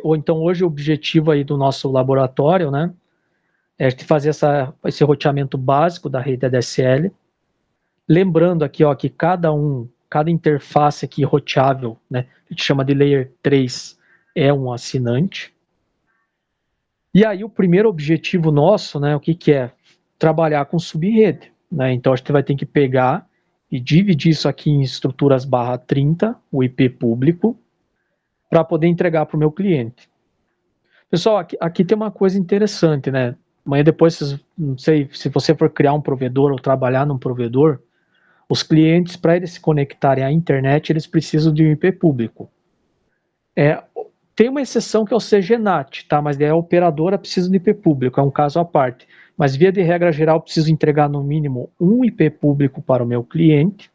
ou então hoje o objetivo aí do nosso laboratório, né, é de fazer esse roteamento básico da rede ADSL. Lembrando aqui, ó, que cada interface aqui roteável, né, a gente chama de Layer 3, é um assinante. E aí o primeiro objetivo nosso, né, o que é? Trabalhar com subrede, né? Então a gente vai ter que pegar e dividir isso aqui em estruturas /30, o IP público, para poder entregar para o meu cliente. Pessoal, aqui tem uma coisa interessante, né? Amanhã depois, não sei, se você for criar um provedor ou trabalhar num provedor, os clientes, para eles se conectarem à internet, eles precisam de um IP público. Tem uma exceção que é o CGNAT, tá? Mas a operadora precisa de IP público, é um caso à parte. Mas via de regra geral, preciso entregar no mínimo um IP público para o meu cliente.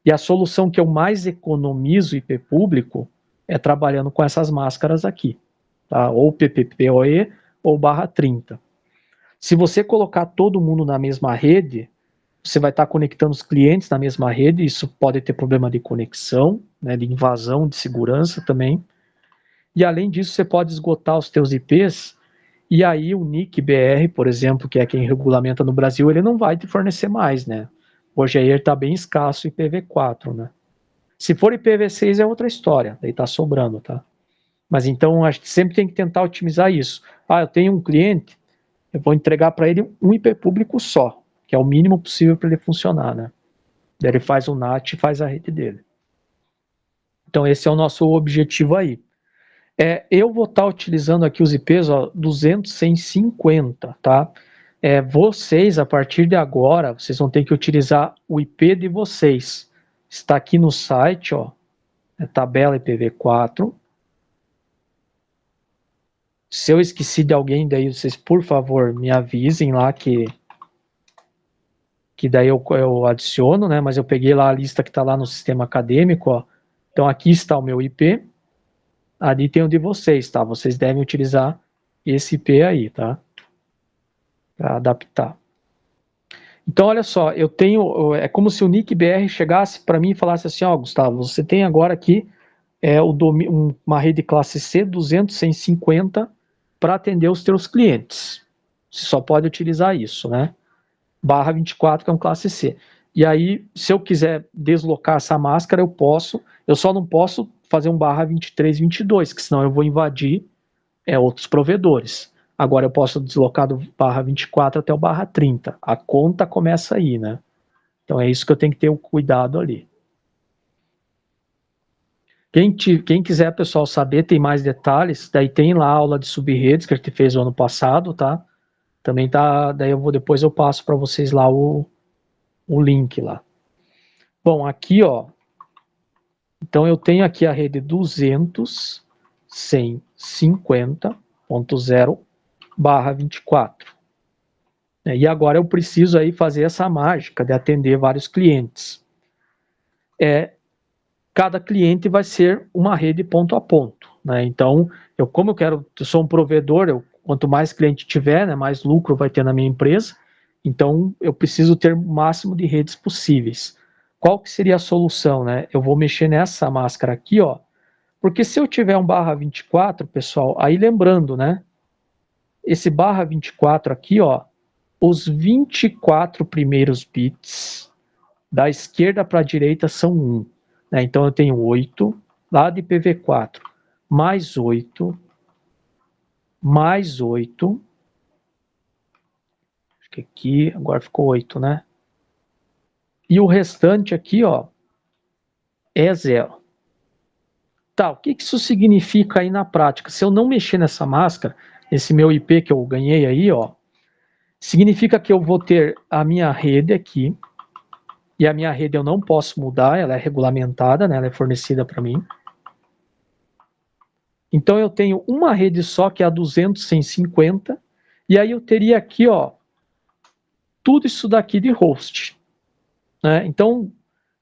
E a solução que eu mais economizo IP público é trabalhando com essas máscaras aqui, tá? Ou PPPoE ou /30. Se você colocar todo mundo na mesma rede, você vai estar conectando os clientes na mesma rede, isso pode ter problema de conexão, né, de invasão, de segurança também. E além disso, você pode esgotar os teus IPs, e aí o NIC BR, por exemplo, que é quem regulamenta no Brasil, ele não vai te fornecer mais, né? Hoje aí ele está bem escasso IPv4, né? Se for IPv6 é outra história, daí está sobrando, tá? Mas então a gente sempre tem que tentar otimizar isso. Ah, eu tenho um cliente, eu vou entregar para ele um IP público só, que é o mínimo possível para ele funcionar, né? Daí ele faz o NAT e faz a rede dele. Então esse é o nosso objetivo aí. Eu vou estar utilizando aqui os IPs, ó, 200, 150, tá? Vocês, a partir de agora, vocês vão ter que utilizar o IP de vocês. Está aqui no site, ó, tabela IPv4. Se eu esqueci de alguém, daí vocês, por favor, me avisem lá que daí eu adiciono, né? Mas eu peguei lá a lista que está lá no sistema acadêmico, ó. Então aqui está o meu IP, ali tem o de vocês, tá? Vocês devem utilizar esse IP aí, tá? Para adaptar. Então, olha só, eu tenho, é como se o NIC-BR chegasse para mim e falasse assim, ó, Gustavo, você tem agora aqui uma rede classe C 200, 150 para atender os teus clientes. Você só pode utilizar isso, né? /24, que é um classe C. E aí, se eu quiser deslocar essa máscara, eu posso, eu só não posso fazer um /23, 22, que senão eu vou invadir outros provedores. Agora eu posso deslocar do /24 até o /30. A conta começa aí, né? Então é isso que eu tenho que ter o cuidado ali. Quem quiser, pessoal, saber, tem mais detalhes, daí tem lá a aula de subredes que a gente fez o ano passado, tá? Também tá, daí depois eu passo para vocês lá o link lá. Bom, aqui, ó, então eu tenho aqui a rede 200, 150.0/24. E agora eu preciso aí fazer essa mágica de atender vários clientes. Cada cliente vai ser uma rede ponto a ponto, né? Então, eu sou um provedor, quanto mais cliente tiver, né, mais lucro vai ter na minha empresa. Então, eu preciso ter o máximo de redes possíveis. Qual que seria a solução, né? Eu vou mexer nessa máscara aqui, ó, porque se eu tiver um /24, pessoal, aí lembrando, né? Esse /24 aqui, ó, os 24 primeiros bits da esquerda para a direita são 1. Né? Então eu tenho 8 lá de IPv4, mais 8, mais 8. Acho que aqui agora ficou 8, né? E o restante aqui, ó, é 0. Tá, o que isso significa aí na prática? Se eu não mexer nessa máscara, esse meu IP que eu ganhei aí, ó, significa que eu vou ter a minha rede aqui, e a minha rede eu não posso mudar, ela é regulamentada, né? Ela é fornecida para mim. Então eu tenho uma rede só, que é a 200, 150, e aí eu teria aqui, ó, tudo isso daqui de host, né? Então,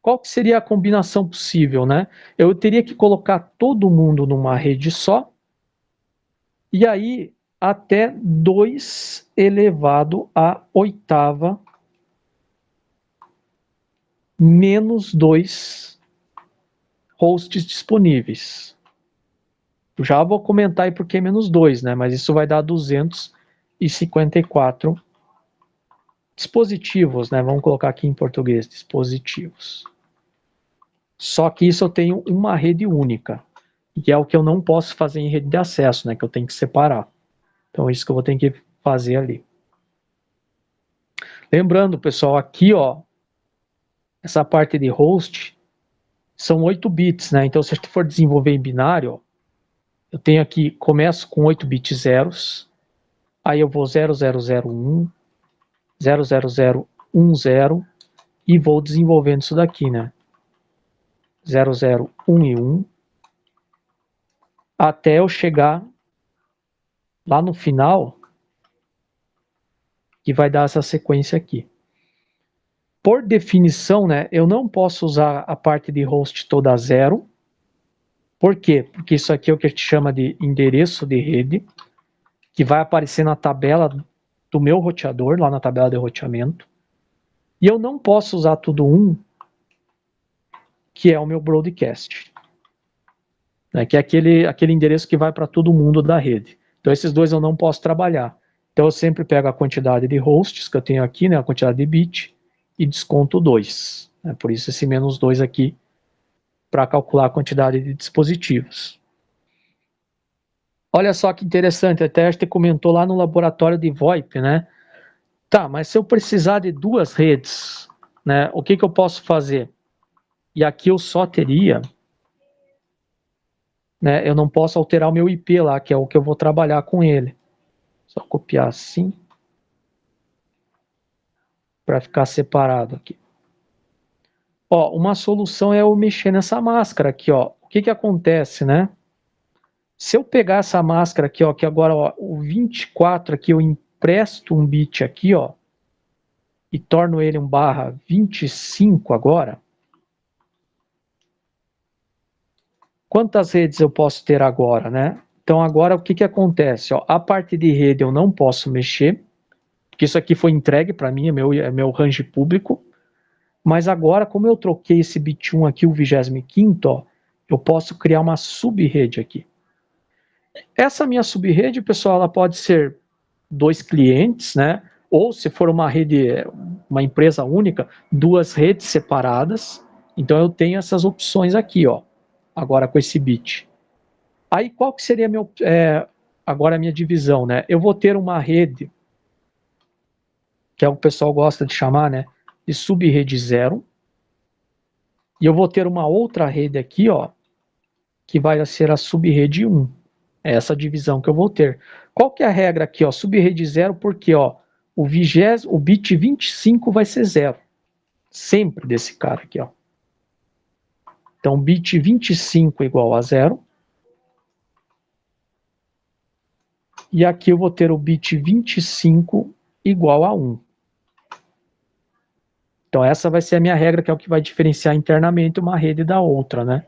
qual que seria a combinação possível, né? Eu teria que colocar todo mundo numa rede só, e aí até 2 elevado à oitava menos 2 hosts disponíveis. Eu já vou comentar aí por que menos 2, né? Mas isso vai dar 254 dispositivos, né? Vamos colocar aqui em português, dispositivos. Só que isso eu tenho uma rede única, que é o que eu não posso fazer em rede de acesso, né? Que eu tenho que separar. Então, isso que eu vou ter que fazer ali. Lembrando, pessoal, aqui, ó, essa parte de host são 8 bits, né? Então, se a gente for desenvolver em binário, ó, eu tenho aqui, começo com 8 bits zeros, aí eu vou 0001, 00010 e vou desenvolvendo isso daqui, né? 001 e 1, até eu chegar lá no final, que vai dar essa sequência aqui. Por definição, né, eu não posso usar a parte de host toda a zero. Por quê? Porque isso aqui é o que a gente chama de endereço de rede, que vai aparecer na tabela do meu roteador, lá na tabela de roteamento. E eu não posso usar tudo 1, que é o meu broadcast, né, que é aquele endereço que vai para todo mundo da rede. Então, esses dois eu não posso trabalhar. Então, eu sempre pego a quantidade de hosts que eu tenho aqui, né, a quantidade de bit, e desconto 2. Né, por isso esse menos 2 aqui, para calcular a quantidade de dispositivos. Olha só que interessante, até a gente comentou lá no laboratório de VoIP, né? Tá, mas se eu precisar de 2 redes, né, o que eu posso fazer? E aqui eu só teria, né, eu não posso alterar o meu IP lá, que é o que eu vou trabalhar com ele. Só copiar assim, para ficar separado aqui. Ó, uma solução é eu mexer nessa máscara aqui, ó. O que acontece, né? Se eu pegar essa máscara aqui, ó, que agora, ó, o 24 aqui, eu empresto um bit aqui, ó, e torno ele um barra 25 agora, quantas redes eu posso ter agora, né? Então agora o que acontece? Ó, a parte de rede eu não posso mexer, porque isso aqui foi entregue para mim, é meu range público, mas agora, como eu troquei esse bit 1 aqui, o 25º, ó, eu posso criar uma sub-rede aqui. Essa minha sub-rede, pessoal, ela pode ser 2 clientes, né? Ou se for uma rede, uma empresa única, 2 redes separadas. Então eu tenho essas opções aqui, ó. Agora com esse bit. Aí qual que seria agora a minha divisão, né? Eu vou ter uma rede, que é o que o pessoal gosta de chamar, né? De sub-rede 0. E eu vou ter uma outra rede aqui, ó, que vai ser a sub-rede 1. É essa divisão que eu vou ter. Qual que é a regra aqui, ó? Sub-rede 0, porque, ó, o bit 25 vai ser 0. Sempre desse cara aqui, ó. Então, bit 25 igual a 0. E aqui eu vou ter o bit 25 igual a 1. Então, essa vai ser a minha regra, que é o que vai diferenciar internamente uma rede da outra, né?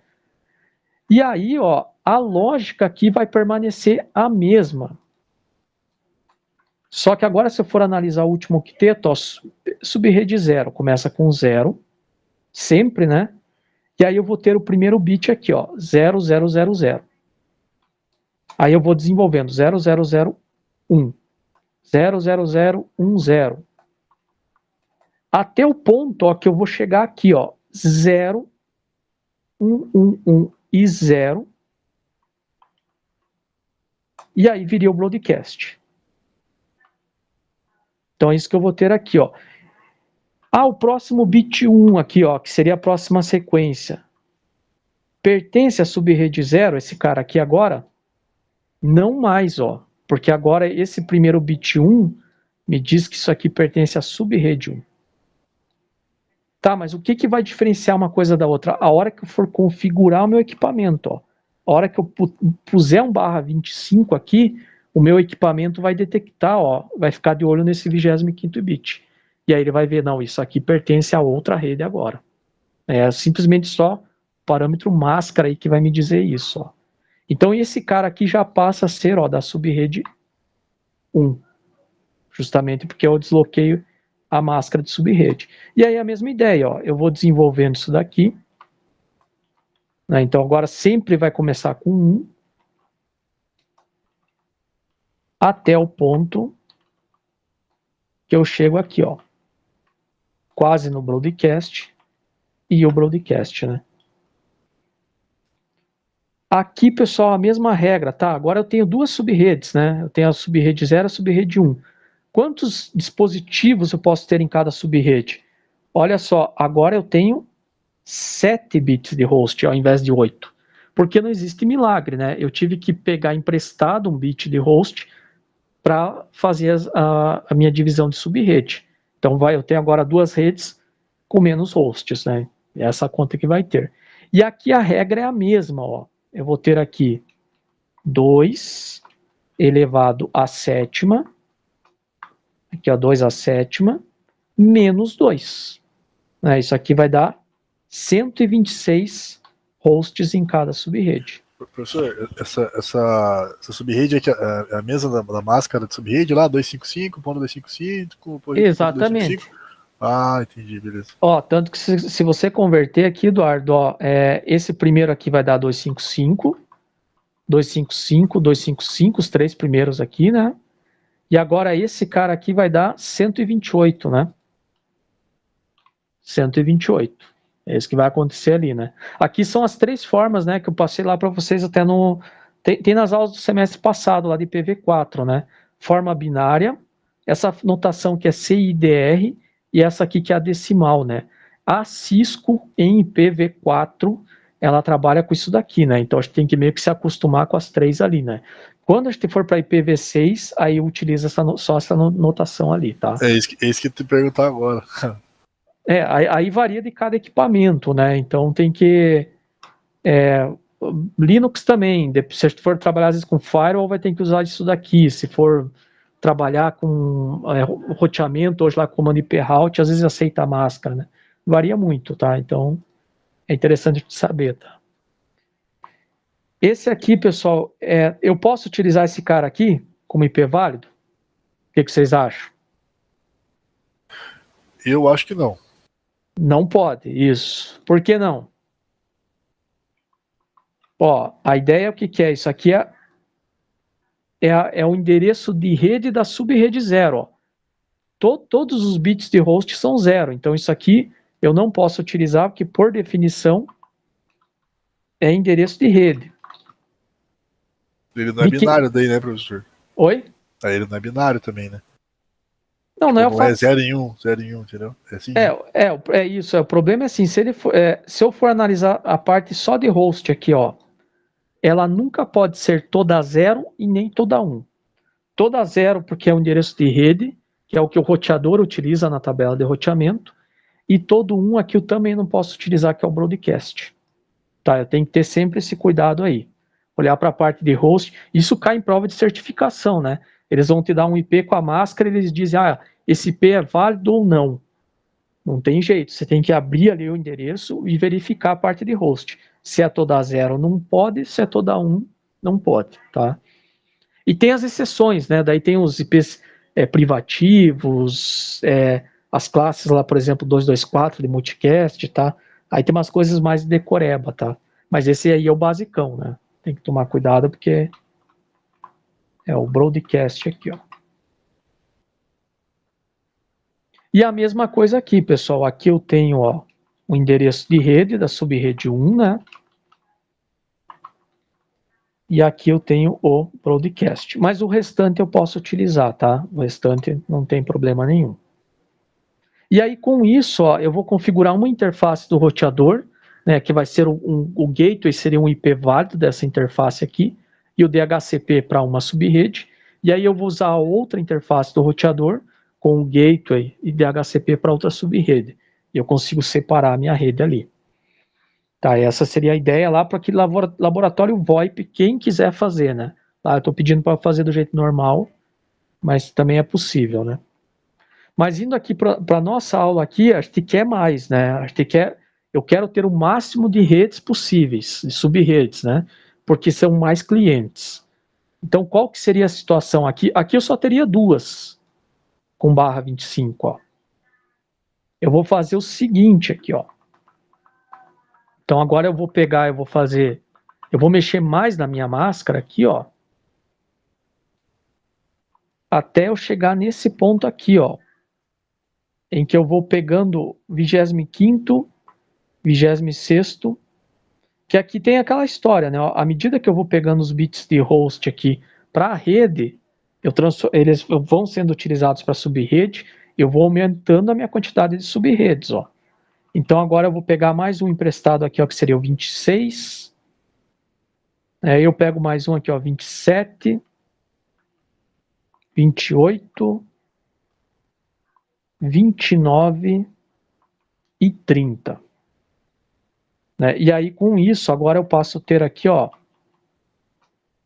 E aí, ó, a lógica aqui vai permanecer a mesma. Só que agora, se eu for analisar o último octeto, ó, subrede 0, começa com 0, sempre, né? E aí eu vou ter o primeiro bit aqui, ó, 0000. Aí eu vou desenvolvendo 0001, 00010. Até o ponto, ó, que eu vou chegar aqui, ó, 0, 1, 1, 1 e 0. E aí viria o broadcast. Então é isso que eu vou ter aqui, ó. Ah, o próximo bit 1 aqui, ó, que seria a próxima sequência, pertence à subrede 0, esse cara aqui agora? Não mais, ó, porque agora esse primeiro bit 1 me diz que isso aqui pertence à subrede 1. Tá, mas o que vai diferenciar uma coisa da outra? A hora que eu for configurar o meu equipamento, ó. A hora que eu puser um barra 25 aqui, o meu equipamento vai detectar, ó, vai ficar de olho nesse 25º bit. E aí ele vai ver, não, isso aqui pertence a outra rede agora. É simplesmente só o parâmetro máscara aí que vai me dizer isso, ó. Então esse cara aqui já passa a ser, ó, da subrede 1. Justamente porque eu desloquei a máscara de subrede. E aí a mesma ideia, ó, eu vou desenvolvendo isso daqui, né, então agora sempre vai começar com 1, até o ponto que eu chego aqui, ó, quase no broadcast e o broadcast, né? Aqui, pessoal, a mesma regra, tá? Agora eu tenho duas subredes, né? Eu tenho a subrede 0 e a subrede 1. Quantos dispositivos eu posso ter em cada subrede? Olha só, agora eu tenho 7 bits de host ao invés de 8. Porque não existe milagre, né? Eu tive que pegar emprestado um bit de host para fazer a minha divisão de subrede. Então eu tenho agora duas redes com menos hosts, né? Essa conta que vai ter. E aqui a regra é a mesma, ó. Eu vou ter aqui 2 elevado à sétima, aqui ó, 2 à sétima, menos 2. Né? Isso aqui vai dar 126 hosts em cada subrede. Professor, essa subrede aqui é a mesma da máscara de subrede lá, 255.255, Exatamente. 255. Ah, entendi, beleza. Ó, tanto que se você converter aqui, Eduardo, ó, esse primeiro aqui vai dar 255, 255, 255, os três primeiros aqui, né? E agora esse cara aqui vai dar 128, né? 128. É isso que vai acontecer ali, né? Aqui são as três formas, né, que eu passei lá para vocês até no... Tem nas aulas do semestre passado, lá de IPv4, né? Forma binária, essa notação que é CIDR e essa aqui que é a decimal, né? A Cisco em IPv4, ela trabalha com isso daqui, né? Então a gente tem que meio que se acostumar com as três ali, né? Quando a gente for para IPv6, aí utiliza só essa notação ali, tá? É isso que eu te perguntar agora. Aí varia de cada equipamento, né? Então tem que... Linux também, se for trabalhar às vezes com firewall, vai ter que usar isso daqui. Se for trabalhar com roteamento, hoje lá com comando IP route, às vezes aceita a máscara, né? Varia muito, tá? Então é interessante de saber, tá? Esse aqui, pessoal, eu posso utilizar esse cara aqui como IP válido? O que vocês acham? Eu acho que não. Não pode, isso. Por que não? Ó, a ideia é o que é? Isso aqui é o endereço de rede da subrede 0, ó. Todos os bits de host são 0, então isso aqui eu não posso utilizar porque por definição é endereço de rede. Ele não é binário daí, né, professor? Oi? Aí ele não é binário também, né? Não, Tipo, não é o não é fato... 0 em 1, 0 em 1, entendeu? É assim, né? É isso, o problema é assim, se eu for analisar a parte só de host aqui, ó, ela nunca pode ser toda 0 e nem toda 1. Toda 0 porque é o endereço de rede, que é o que o roteador utiliza na tabela de roteamento, e todo 1 aqui eu também não posso utilizar, que é o broadcast. Tá, eu tenho que ter sempre esse cuidado aí. Olhar para a parte de host, isso cai em prova de certificação, né? Eles vão te dar um IP com a máscara e eles dizem, esse IP é válido ou não. Não tem jeito, você tem que abrir ali o endereço e verificar a parte de host. Se é toda 0, não pode, se é toda 1, não pode, tá? E tem as exceções, né? Daí tem os IPs privativos, as classes lá, por exemplo, 224 de multicast, tá? Aí tem umas coisas mais decoreba, tá? Mas esse aí é o basicão, né? Tem que tomar cuidado porque é o broadcast aqui, ó. E a mesma coisa aqui, pessoal. Aqui eu tenho, ó, o endereço de rede da subrede 1, né? E aqui eu tenho o broadcast. Mas o restante eu posso utilizar, tá? O restante não tem problema nenhum. E aí, com isso, ó, eu vou configurar uma interface do roteador, né, que vai ser o gateway, seria um IP válido dessa interface aqui, e o DHCP para uma subrede. E aí eu vou usar a outra interface do roteador com o gateway e DHCP para outra subrede. E eu consigo separar a minha rede ali. Tá, essa seria a ideia lá para aquele laboratório VoIP, quem quiser fazer, né? Lá eu estou pedindo para fazer do jeito normal, mas também é possível, né? Mas indo aqui para a nossa aula aqui, a gente quer mais, né? Eu quero ter o máximo de redes possíveis, de subredes, né? Porque são mais clientes. Então, qual que seria a situação aqui? Aqui eu só teria duas com barra 25, ó. Eu vou fazer o seguinte aqui, ó. Então, agora eu vou pegar, eu vou mexer mais na minha máscara aqui, ó. até eu chegar nesse ponto aqui, ó, em que eu vou pegando 25º, 26º, que aqui tem aquela história, né? À medida que eu vou pegando os bits de host aqui para a rede, eles vão sendo utilizados para subrede, eu vou aumentando a minha quantidade de subredes, ó. Então agora eu vou pegar mais um emprestado aqui, ó, que seria o 26. Eu pego mais um aqui, ó, 27, 28, 29 e 30. E aí com isso, agora eu passo a ter aqui, ó,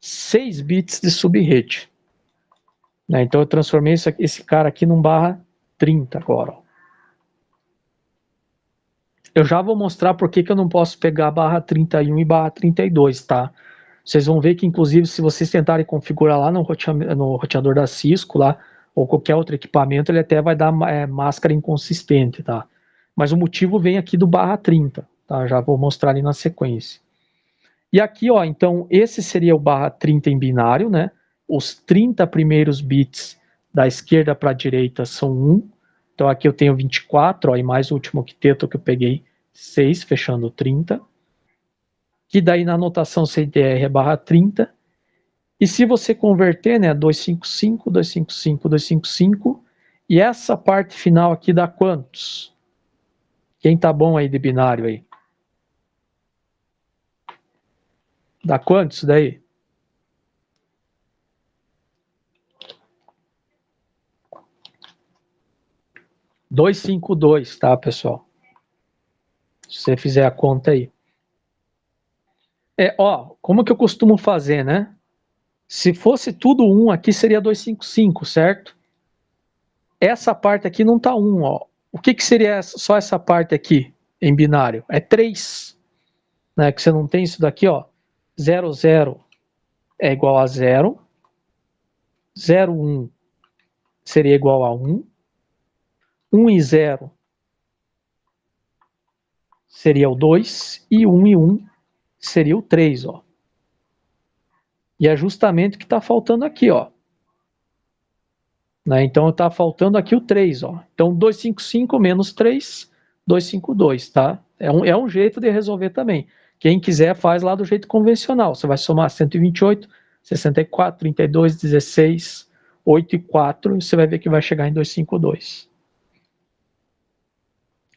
6 bits de subrede. Então eu transformei esse cara aqui num /30 agora, ó. Eu já vou mostrar por que eu não posso pegar /31 e /32, tá? Vocês vão ver que, inclusive, se vocês tentarem configurar lá no roteador da Cisco, lá, ou qualquer outro equipamento, ele até vai dar máscara inconsistente, tá? Mas o motivo vem aqui do /30, tá? Já vou mostrar ali na sequência. E aqui, ó, então, esse seria o /30 em binário, né? Os 30 primeiros bits da esquerda para a direita são 1. Então aqui eu tenho 24, ó, e mais o último octeto que eu peguei, 6, fechando 30. Que daí na notação CDR é /30. E se você converter, né, 255, 255, 255, e essa parte final aqui dá quantos? Quem tá bom aí de binário aí? Dá quantos daí? $252, tá, pessoal? Se você fizer a conta aí. Ó, como que eu costumo fazer, né? Se fosse tudo 1 aqui, seria 255, certo? Essa parte aqui não tá 1, ó. O que seria só essa parte aqui em binário? É 3, né? Que você não tem isso daqui, ó. 0, 0 é igual a 0. 0, 1 seria igual a 1. 1 e 0 seria o 2. E 1 e 1 seria o 3, ó. E é justamente o que está faltando aqui, ó. Então está faltando aqui o 3, ó. Então 255 menos 3, 252, tá? É um jeito de resolver também. Quem quiser faz lá do jeito convencional. Você vai somar 128, 64, 32, 16, 8 e 4, e você vai ver que vai chegar em 252.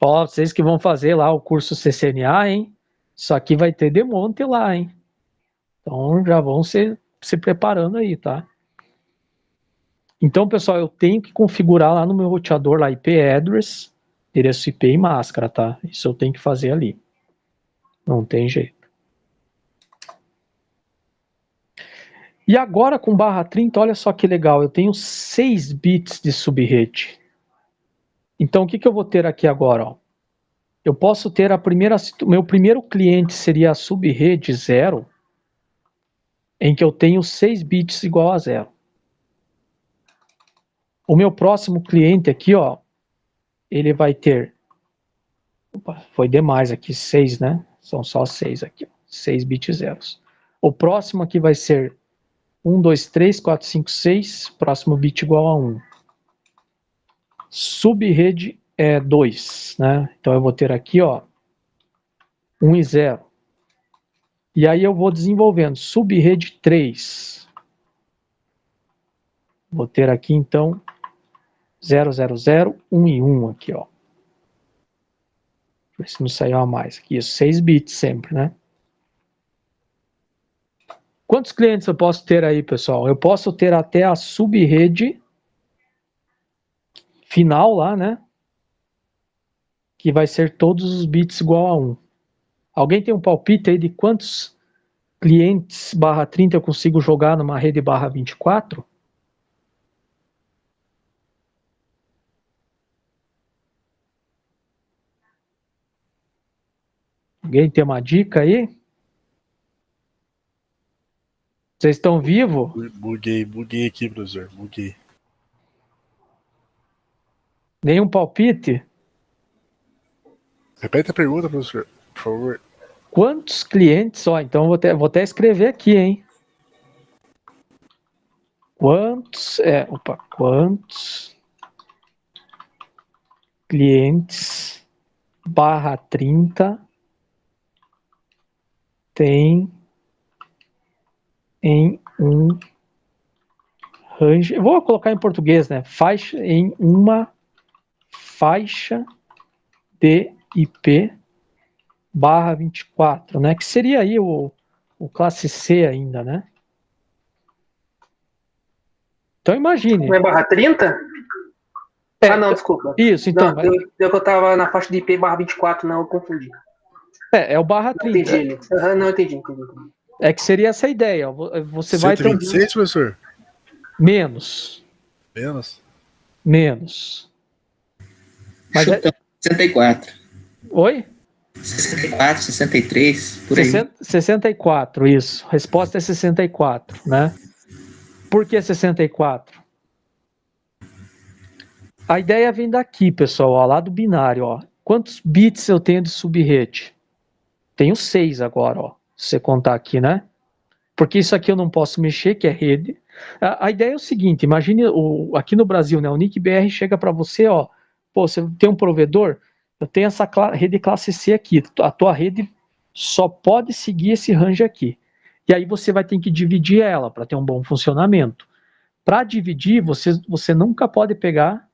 Ó, vocês que vão fazer lá o curso CCNA, hein? Isso aqui vai ter demonte lá, hein? Então já vão se preparando aí, tá? Então, pessoal, eu tenho que configurar lá no meu roteador lá IP address, endereço IP e máscara, tá? Isso eu tenho que fazer ali. Não tem jeito. E agora com /30, olha só que legal, eu tenho 6 bits de subrede. Então, o que eu vou ter aqui agora, ó? Eu posso ter meu primeiro cliente seria a subrede 0, em que eu tenho 6 bits igual a 0. O meu próximo cliente aqui, ó, ele vai ter... Opa, foi demais aqui, 6, né? São só 6 aqui, 6 bits zeros. O próximo aqui vai ser 1, 2, 3, 4, 5, 6, próximo bit igual a 1. Subrede é 2, né? Então eu vou ter aqui, ó, 1 e 0. E aí eu vou desenvolvendo subrede 3. Vou ter aqui, então, 0, 0, 0, 1 e 1 aqui, ó. Ver se não saiu a mais aqui. Isso, 6 bits sempre, né? Quantos clientes eu posso ter aí, pessoal? Eu posso ter até a subrede final lá, né? Que vai ser todos os bits igual a 1. Alguém tem um palpite aí de quantos clientes /30 eu consigo jogar numa rede /24? Alguém tem uma dica aí? Vocês estão vivos? Buguei aqui, professor. Buguei. Nenhum palpite? Repete a pergunta, professor, por favor. Quantos clientes? Ó, então vou até escrever aqui, hein? Quantos quantos clientes barra 30 tem em um range, eu vou colocar em português, né? Em uma faixa de IP barra 24, né? Que seria aí o classe C ainda, né? Então imagine. Não é barra 30? Não, desculpa. Isso, então. Não, deu que eu tava na faixa de IP barra 24, não, eu confundi. É o barra 30. Entendi. Não, entendi. É que seria essa ideia, ó. Você vai ter 126, professor? Menos. Mas chutando 64. Oi? 64, 63, por aí. 64, isso. Resposta é 64, né? Por que 64? A ideia vem daqui, pessoal, ó, lá do binário, ó. Quantos bits eu tenho de subrede? Tenho 6 agora, ó. Se você contar aqui, né? Porque isso aqui eu não posso mexer, que é rede. A ideia é o seguinte, imagine aqui no Brasil, né? O NIC-BR chega para você, ó. Pô, você tem um provedor, eu tenho essa rede classe C aqui. A tua rede só pode seguir esse range aqui. E aí você vai ter que dividir ela para ter um bom funcionamento. Para dividir, você nunca pode pegar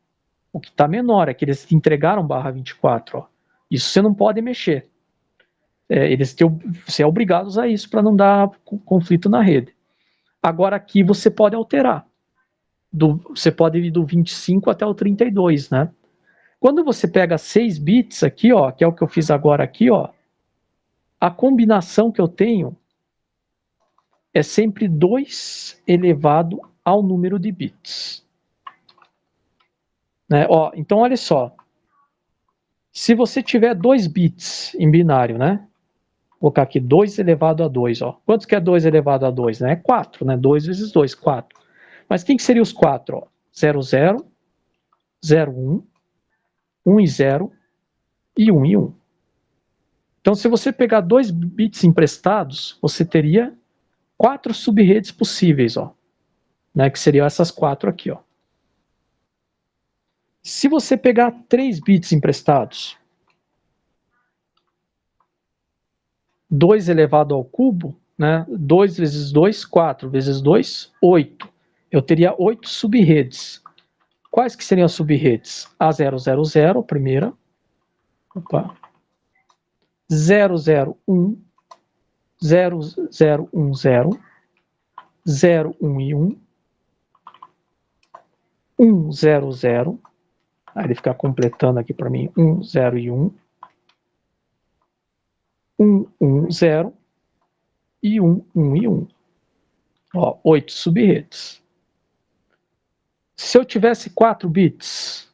o que está menor, é que eles te entregaram barra 24. Ó. Isso você não pode mexer. Você é obrigado a usar isso para não dar conflito na rede. Agora aqui você pode alterar. Você pode ir do 25 até o 32, né? Quando você pega 6 bits aqui, ó, que é o que eu fiz agora aqui, ó, a combinação que eu tenho é sempre 2 elevado ao número de bits. Né? Ó, então, olha só. Se você tiver 2 bits em binário, né? Vou colocar aqui 2 elevado a 2. Ó. Quanto que é 2 elevado a 2? Né? É 4, né? 2 vezes 2, 4. Mas quem que seriam os 4? Ó? 0, 0, 0, 1, 1 e 0 e 1 e 1. Então, se você pegar 2 bits emprestados, você teria 4 subredes possíveis, ó, né? Que seriam essas 4 aqui, ó. Se você pegar 3 bits emprestados, 2 elevado ao cubo, né? 2 vezes 2, 4 vezes 2, 8. Eu teria 8 subredes. Quais que seriam as subredes? A000, primeira. Opa. 001, 0010, 01 e 1, 100. Aí ele fica completando aqui para mim, 10 e 1, 110 e 1 e 1. Ó, 8 subredes. Se eu tivesse 4 bits,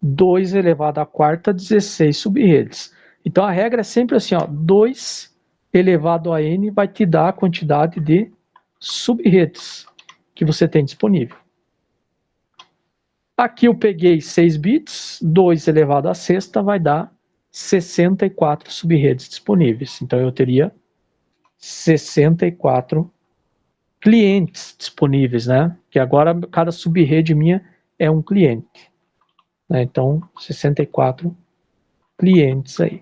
2 elevado à quarta, 16 subredes. Então a regra é sempre assim, ó, 2 elevado a n vai te dar a quantidade de subredes que você tem disponível. Aqui eu peguei 6 bits, 2 elevado à sexta vai dar 64 subredes disponíveis. Então eu teria 64 clientes disponíveis, né? Que agora cada subrede minha é um cliente. Né? Então, 64 clientes aí.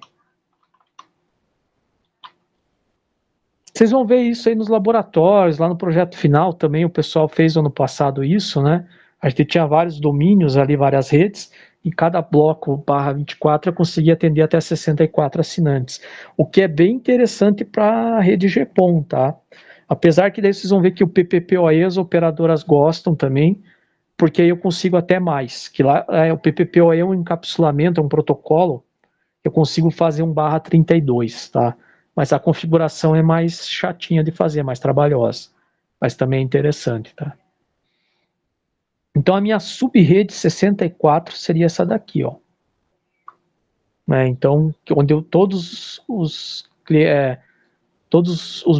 Vocês vão ver isso aí nos laboratórios, lá no projeto final também o pessoal fez ano passado isso, né? A gente tinha vários domínios ali, várias redes, e cada bloco barra 24 eu conseguia atender até 64 assinantes, o que é bem interessante para a rede GPON, tá? Apesar que daí vocês vão ver que o PPPoE as operadoras gostam também, porque aí eu consigo até mais, que lá o PPPoE é um encapsulamento, é um protocolo, eu consigo fazer um barra 32, tá? Mas a configuração é mais chatinha de fazer, mais trabalhosa, mas também é interessante, tá? Então a minha subrede 64 seria essa daqui, ó. Né? Então, onde todos os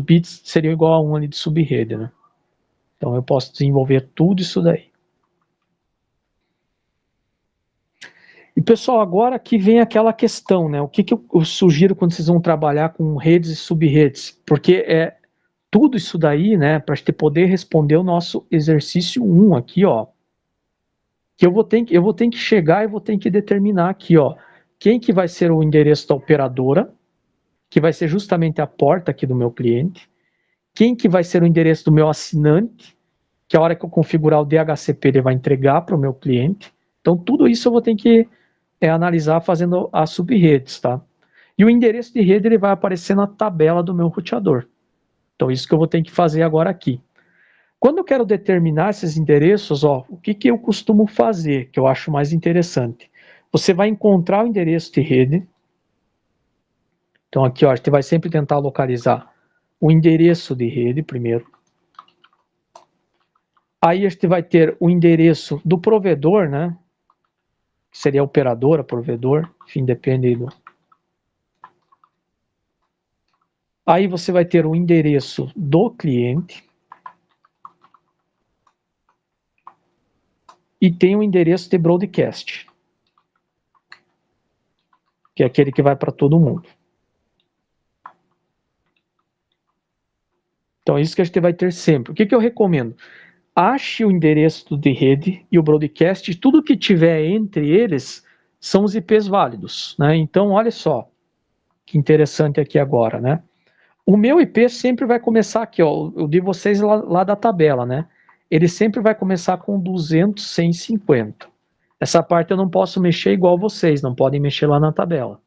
bits seriam igual a 1 ali de subrede, né? Então eu posso desenvolver tudo isso daí. E pessoal, agora aqui vem aquela questão, né? O que eu sugiro quando vocês vão trabalhar com redes e subredes? Porque tudo isso daí, né, para a gente poder responder o nosso exercício 1 aqui, ó, que eu vou ter que chegar e vou ter que determinar aqui, ó, quem que vai ser o endereço da operadora, que vai ser justamente a porta aqui do meu cliente, quem que vai ser o endereço do meu assinante, que a hora que eu configurar o DHCP ele vai entregar para o meu cliente. Então tudo isso eu vou ter que analisar fazendo as subredes, tá? E o endereço de rede ele vai aparecer na tabela do meu roteador. Então isso que eu vou ter que fazer agora aqui. Quando eu quero determinar esses endereços, ó, o que eu costumo fazer, que eu acho mais interessante? Você vai encontrar o endereço de rede. Então aqui, ó, a gente vai sempre tentar localizar o endereço de rede primeiro. Aí a gente vai ter o endereço do provedor, né? Que seria a operadora, provedor, enfim, depende do... Aí você vai ter o endereço do cliente. E tem o endereço de broadcast, que é aquele que vai para todo mundo. Então, é isso que a gente vai ter sempre. O que eu recomendo? Ache o endereço de rede e o broadcast, tudo que tiver entre eles são os IPs válidos, né? Então, olha só, que interessante aqui agora, né? O meu IP sempre vai começar aqui, ó, o de vocês lá da tabela, né? Ele sempre vai começar com 200, 150. Essa parte eu não posso mexer igual vocês, não podem mexer lá na tabela.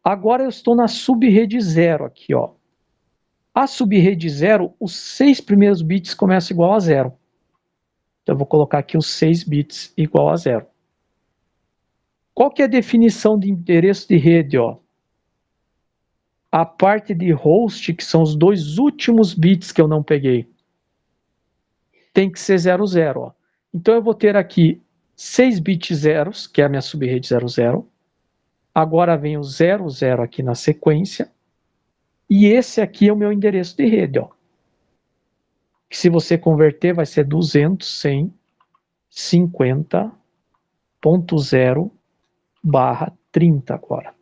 Agora eu estou na subrede 0 aqui, ó. A subrede 0, os 6 primeiros bits começam igual a 0. Então eu vou colocar aqui os 6 bits igual a 0. Qual que é a definição de endereço de rede, ó? A parte de host, que são os 2 últimos bits que eu não peguei, tem que ser 00, ó. Então eu vou ter aqui 6 bits zeros, que é a minha subrede 00. Agora vem o 00 aqui na sequência. E esse aqui é o meu endereço de rede, ó. Que se você converter vai ser 200.150.0/30 agora.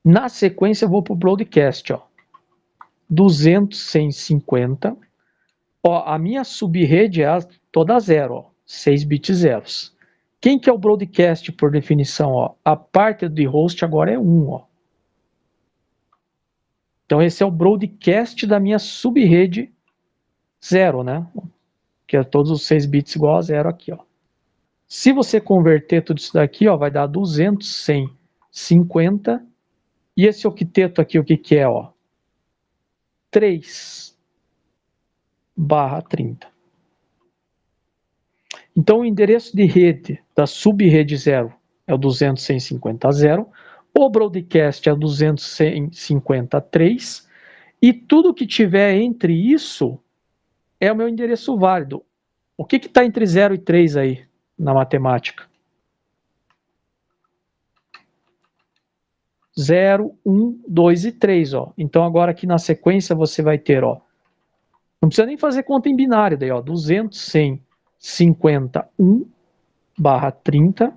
Na sequência eu vou para o broadcast, ó. 200.150. Ó, a minha subrede é toda 0, ó. 6 bits zeros. Quem que é o broadcast por definição, ó? A parte de host agora é 1, ó. Então esse é o broadcast da minha subrede 0, né? Que é todos os 6 bits igual a 0 aqui, ó. Se você converter tudo isso daqui, ó, vai dar 200.150. E esse octeto aqui, o que que é, ó? 3/30. Então o endereço de rede da subrede 0 é o 200.150.0. O broadcast é o 200.150.3. E tudo que tiver entre isso é o meu endereço válido. O que está entre 0 e 3 aí na matemática? 0, 1, 2 e 3, ó. Então agora aqui na sequência você vai ter, ó, não precisa nem fazer conta em binário daí, ó, 200.151/30.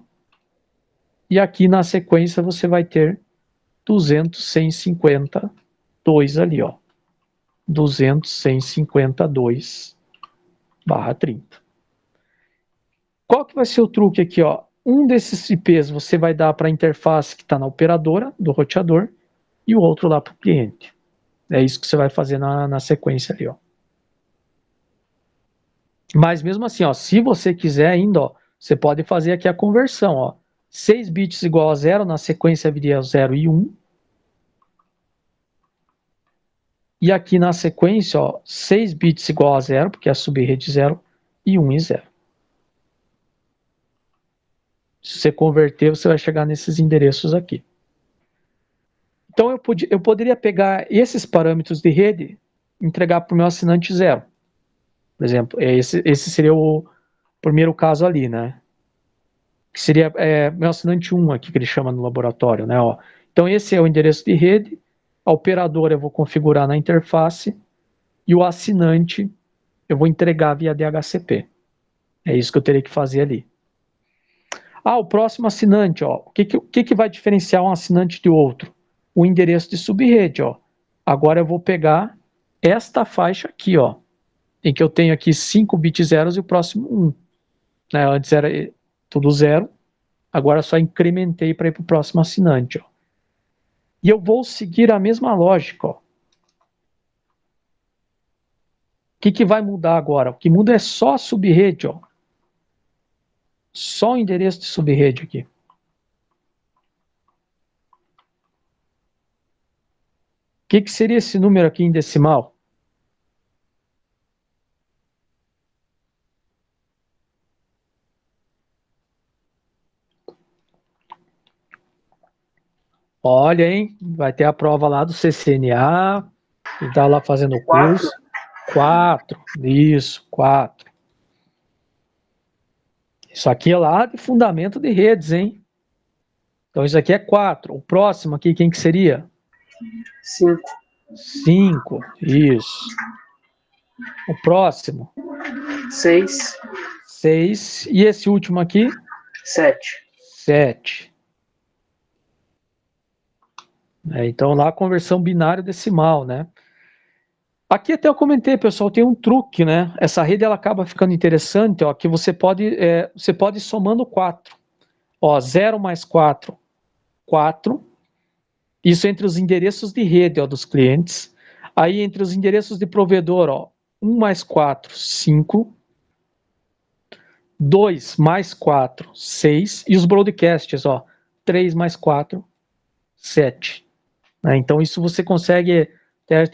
E aqui na sequência você vai ter 200.150.2 ali, ó. 200.150.2/30. Qual que vai ser o truque aqui, ó? Um desses IPs você vai dar para a interface que está na operadora do roteador e o outro lá para o cliente. É isso que você vai fazer na sequência ali, ó. Mas mesmo assim, ó, se você quiser ainda, ó, você pode fazer aqui a conversão, ó. 6 bits igual a 0, na sequência viria 0 e 1. E aqui na sequência, ó, 6 bits igual a 0, porque é a subrede 0, e 1 e 0. Se você converter, você vai chegar nesses endereços aqui. Então eu poderia pegar esses parâmetros de rede e entregar para o meu assinante 0. Por exemplo, esse seria o primeiro caso ali, né? Que seria meu assinante 1 aqui, que ele chama no laboratório, né? Ó. Então esse é o endereço de rede, a operadora eu vou configurar na interface e o assinante eu vou entregar via DHCP. É isso que eu teria que fazer ali. Ah, o próximo assinante, ó. O que vai diferenciar um assinante de outro? O endereço de subrede, ó. Agora eu vou pegar esta faixa aqui, ó, em que eu tenho aqui 5 bits zeros e o próximo 1. Né? Antes era tudo 0, agora só incrementei para ir para o próximo assinante. Ó. E eu vou seguir a mesma lógica. Ó. O que vai mudar agora? O que muda é só a subrede, ó. Só o endereço de subrede aqui. O que seria esse número aqui em decimal? Olha, hein? Vai ter a prova lá do CCNA. E tá lá fazendo o curso. 4. Isso, 4. Isso aqui é lá de fundamento de redes, hein? Então isso aqui é 4. O próximo aqui, quem que seria? 5. 5. Isso. O próximo? 6. 6. E esse último aqui? 7. 7. Então lá a conversão binário decimal, né? Aqui até eu comentei, pessoal, tem um truque, né? Essa rede ela acaba ficando interessante, ó, que você pode ir somando 4. Ó, 0 mais 4, 4. Isso entre os endereços de rede, ó, dos clientes. Aí entre os endereços de provedor, ó, 1 mais 4, 5. 2 mais 4, 6. E os broadcasts, ó, 3 mais 4, 7. Né? Então isso você consegue,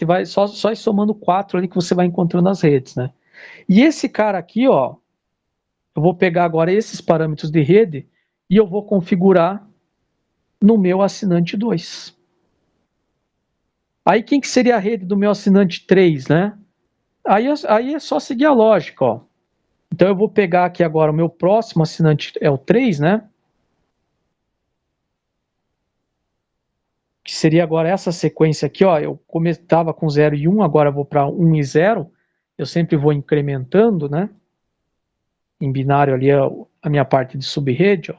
vai só ir somando 4 ali que você vai encontrando as redes, né? E esse cara aqui, ó, eu vou pegar agora esses parâmetros de rede e eu vou configurar no meu assinante 2. Aí quem que seria a rede do meu assinante 3, né? Aí é só seguir a lógica, ó. Então eu vou pegar aqui agora o meu próximo assinante é o 3, né? Que seria agora essa sequência aqui, ó. Eu estava com 0 e 1, agora eu vou para 1 e 0. Eu sempre vou incrementando, né? Em binário ali a minha parte de subrede, ó.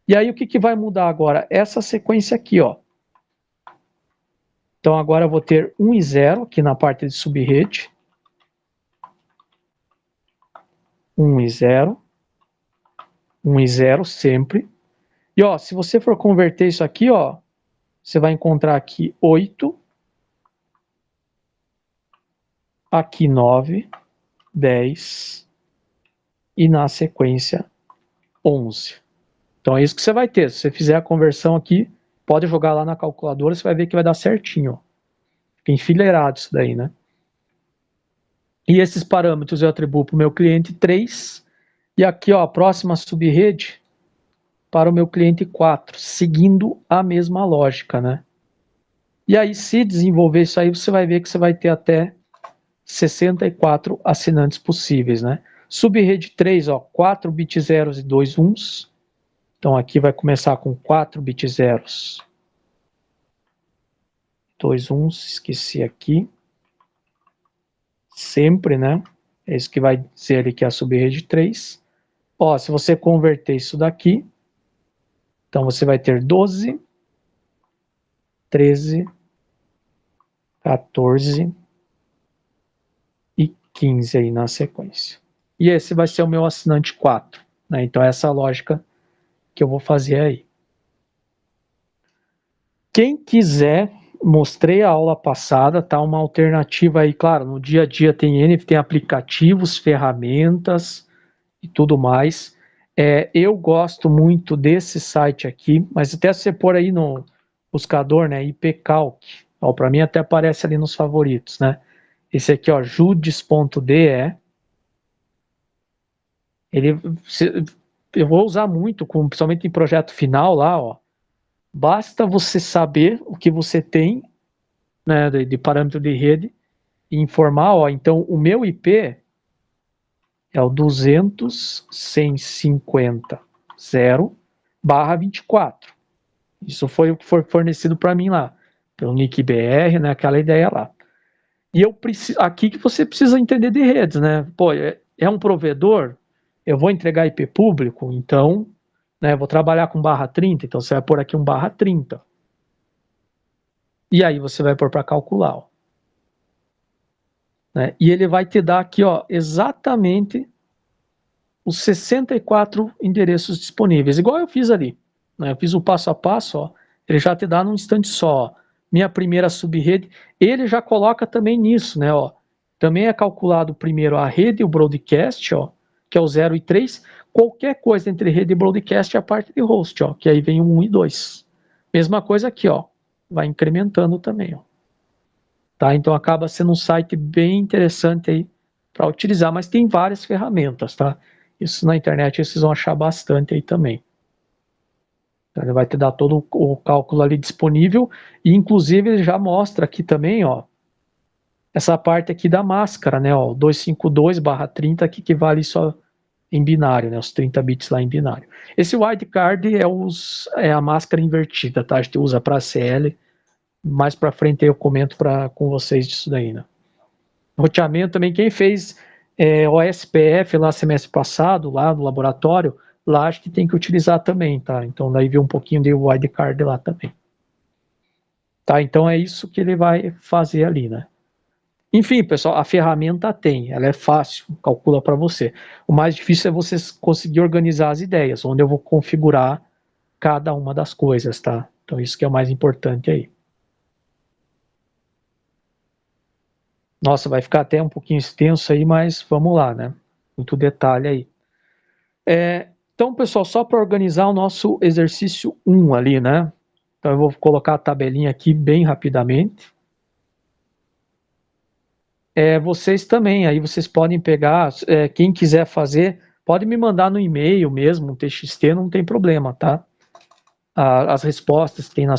E aí o que vai mudar agora? Essa sequência aqui, ó. Então agora eu vou ter 1 e 0 aqui na parte de subrede. 1 e 0. 1 e 0 sempre. E ó, se você for converter isso aqui, ó, você vai encontrar aqui 8. Aqui 9, 10 e na sequência 11. Então é isso que você vai ter. Se você fizer a conversão aqui, pode jogar lá na calculadora, você vai ver que vai dar certinho. Ó. Fica enfileirado isso daí, né? E esses parâmetros eu atribuo para o meu cliente 3. E aqui, ó, a próxima subrede para o meu cliente 4, seguindo a mesma lógica, né? E aí, se desenvolver isso aí, você vai ver que você vai ter até 64 assinantes possíveis, né? Subrede 3, ó, 4 bits zeros e 2 uns. Então aqui vai começar com 4 bits zeros, 2 uns, esqueci aqui. Sempre, né? É isso que vai dizer ali que é a subrede 3. Ó, se você converter isso daqui, então você vai ter 12, 13, 14 e 15 aí na sequência. E esse vai ser o meu assinante 4, né? Então essa é a lógica que eu vou fazer aí. Quem quiser, mostrei a aula passada, tá? Uma alternativa aí, claro, no dia a dia tem aplicativos, ferramentas e tudo mais. Eu gosto muito desse site aqui, mas até se você pôr aí no buscador, né, IPCalc, para mim até aparece ali nos favoritos, né? Esse aqui, ó, judes.de, eu vou usar muito, principalmente em projeto final lá, ó. Basta você saber o que você tem, né, de parâmetro de rede e informar, ó, então o meu IP é o 200.150.0/24. Isso foi o que foi fornecido para mim lá, pelo NIC-BR, né, aquela ideia lá. E eu preciso, aqui que você precisa entender de redes, né? Pô, é um provedor, eu vou entregar IP público, então, né, vou trabalhar com /30, então você vai pôr aqui um /30. E aí você vai pôr para calcular, ó. né? E ele vai te dar aqui, ó, exatamente os 64 endereços disponíveis, igual eu fiz ali, né? Eu fiz o passo a passo, ó, ele já te dá num instante só, ó, minha primeira subrede, ele já coloca também nisso, né, ó, também é calculado primeiro a rede e o broadcast, ó, que é o 0 e 3, qualquer coisa entre rede e broadcast é a parte de host, ó, que aí vem o 1 e 2. Mesma coisa aqui, ó, vai incrementando também, ó. Tá? Então acaba sendo um site bem interessante aí para utilizar, mas tem várias ferramentas, tá? Isso na internet vocês vão achar bastante aí também. Então, ele vai te dar todo o cálculo ali disponível e inclusive ele já mostra aqui também, ó, essa parte aqui da máscara, né, ó, 252/30 aqui que vale só em binário, né, os 30 bits lá em binário. Esse wildcard é a máscara invertida, tá? A gente usa para CL. Mais para frente eu comento com vocês disso daí, né? Roteamento também, quem fez o SPF lá semestre passado, lá no laboratório, lá acho que tem que utilizar também, tá? Então daí viu um pouquinho de wildcard lá também. Tá, então é isso que ele vai fazer ali, né? Enfim, pessoal, a ferramenta tem, ela é fácil, calcula para você. O mais difícil é você conseguir organizar as ideias, onde eu vou configurar cada uma das coisas, tá? Então isso que é o mais importante aí. Nossa, vai ficar até um pouquinho extenso aí, mas vamos lá, né? Muito detalhe aí. Então, pessoal, só para organizar o nosso exercício 1 ali, né? Então eu vou colocar a tabelinha aqui bem rapidamente. Vocês também, aí vocês podem pegar, quem quiser fazer, pode me mandar no e-mail mesmo, um TXT, não tem problema, tá? As respostas que tem na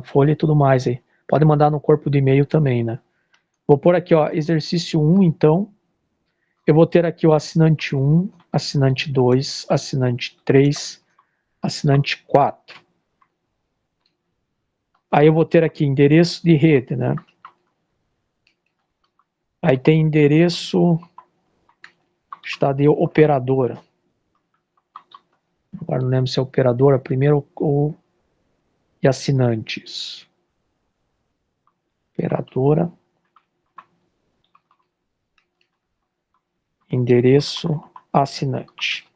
folha e tudo mais aí. Pode mandar no corpo do e-mail também, né? Vou pôr aqui, ó, exercício 1, então. Eu vou ter aqui o assinante 1, assinante 2, assinante 3, assinante 4. Aí eu vou ter aqui endereço de rede, né? Aí tem endereço está de operadora. Agora não lembro se é operadora primeiro ou e assinantes. Operadora. Endereço assinante.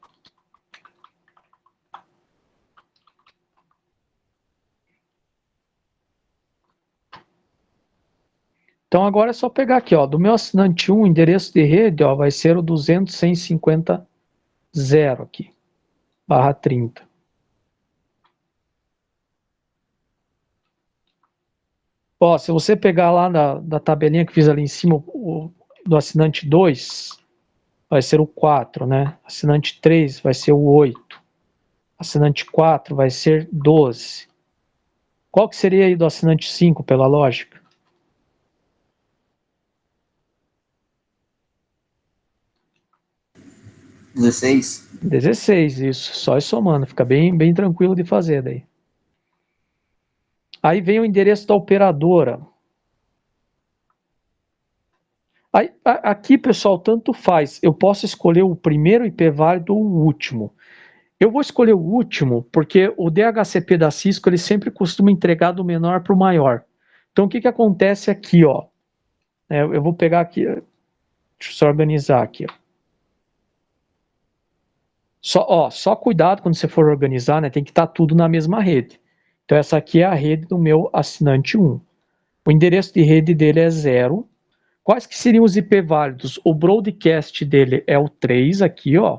Então agora é só pegar aqui, ó, do meu assinante 1, endereço de rede, ó, vai ser o 200.150.0 aqui, /30. Ó, se você pegar lá da tabelinha que fiz ali em cima, do assinante 2, vai ser o 4, né? Assinante 3 vai ser o 8. Assinante 4 vai ser 12. Qual que seria aí do assinante 5, pela lógica? 16. 16, isso. Só ir somando. Fica bem, bem tranquilo de fazer daí. Aí vem o endereço da operadora. Aí, aqui, pessoal, tanto faz. Eu posso escolher o primeiro IP válido ou o último. Eu vou escolher o último porque o DHCP da Cisco ele sempre costuma entregar do menor para o maior. Então, o que acontece aqui, ó? Eu vou pegar aqui, deixa eu só organizar aqui. Só cuidado quando você for organizar, né? Tem que estar tudo na mesma rede. Então, essa aqui é a rede do meu assinante 1. O endereço de rede dele é 0. Quais que seriam os IP válidos? O broadcast dele é o 3 aqui, ó.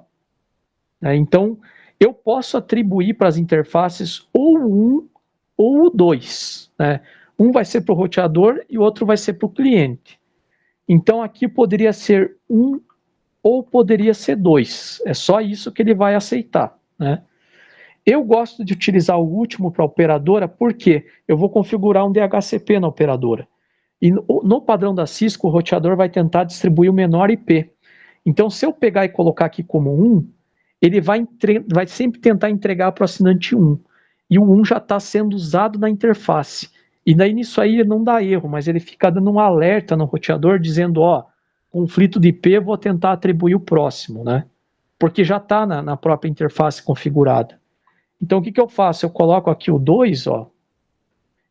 Então, eu posso atribuir para as interfaces ou o 1 ou o 2. Né? Um vai ser para o roteador e o outro vai ser para o cliente. Então, aqui poderia ser 1 ou poderia ser 2. É só isso que ele vai aceitar. Né? Eu gosto de utilizar o último para a operadora porque eu vou configurar um DHCP na operadora. E no padrão da Cisco, o roteador vai tentar distribuir o menor IP. Então, se eu pegar e colocar aqui como 1, ele vai sempre tentar entregar para o assinante 1. E o 1 já está sendo usado na interface. E daí nisso aí não dá erro, mas ele fica dando um alerta no roteador dizendo, ó, conflito de IP, eu vou tentar atribuir o próximo, né? Porque já está na própria interface configurada. Então o que eu faço? Eu coloco aqui o 2, ó,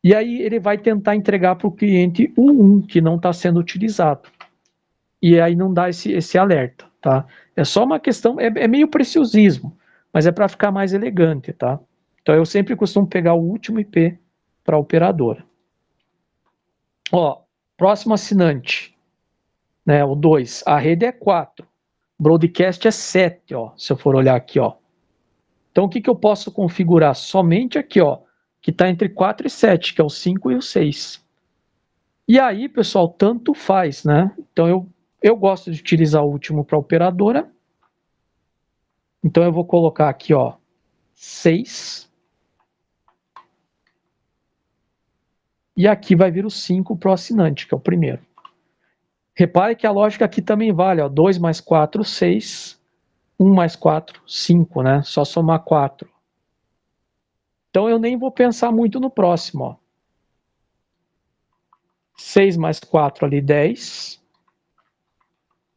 e aí ele vai tentar entregar para o cliente o 1, que não está sendo utilizado. e aí não dá esse alerta, tá? É só uma questão, é meio preciosismo, mas é para ficar mais elegante, tá? Então eu sempre costumo pegar o último IP para a operadora. Ó, próximo assinante, né, o 2, a rede é 4, broadcast é 7, ó, se eu for olhar aqui, ó. Então o que eu posso configurar? Somente aqui, ó, que está entre 4 e 7, que é o 5 e o 6. E aí, pessoal, tanto faz, né? Então eu gosto de utilizar o último para a operadora. Então eu vou colocar aqui, ó, 6. E aqui vai vir o 5 para o assinante, que é o primeiro. Repare que a lógica aqui também vale, ó, 2 mais 4, 6. 1 mais 4, 5, né? Só somar 4. Então eu nem vou pensar muito no próximo, ó. 6 mais 4 ali, 10.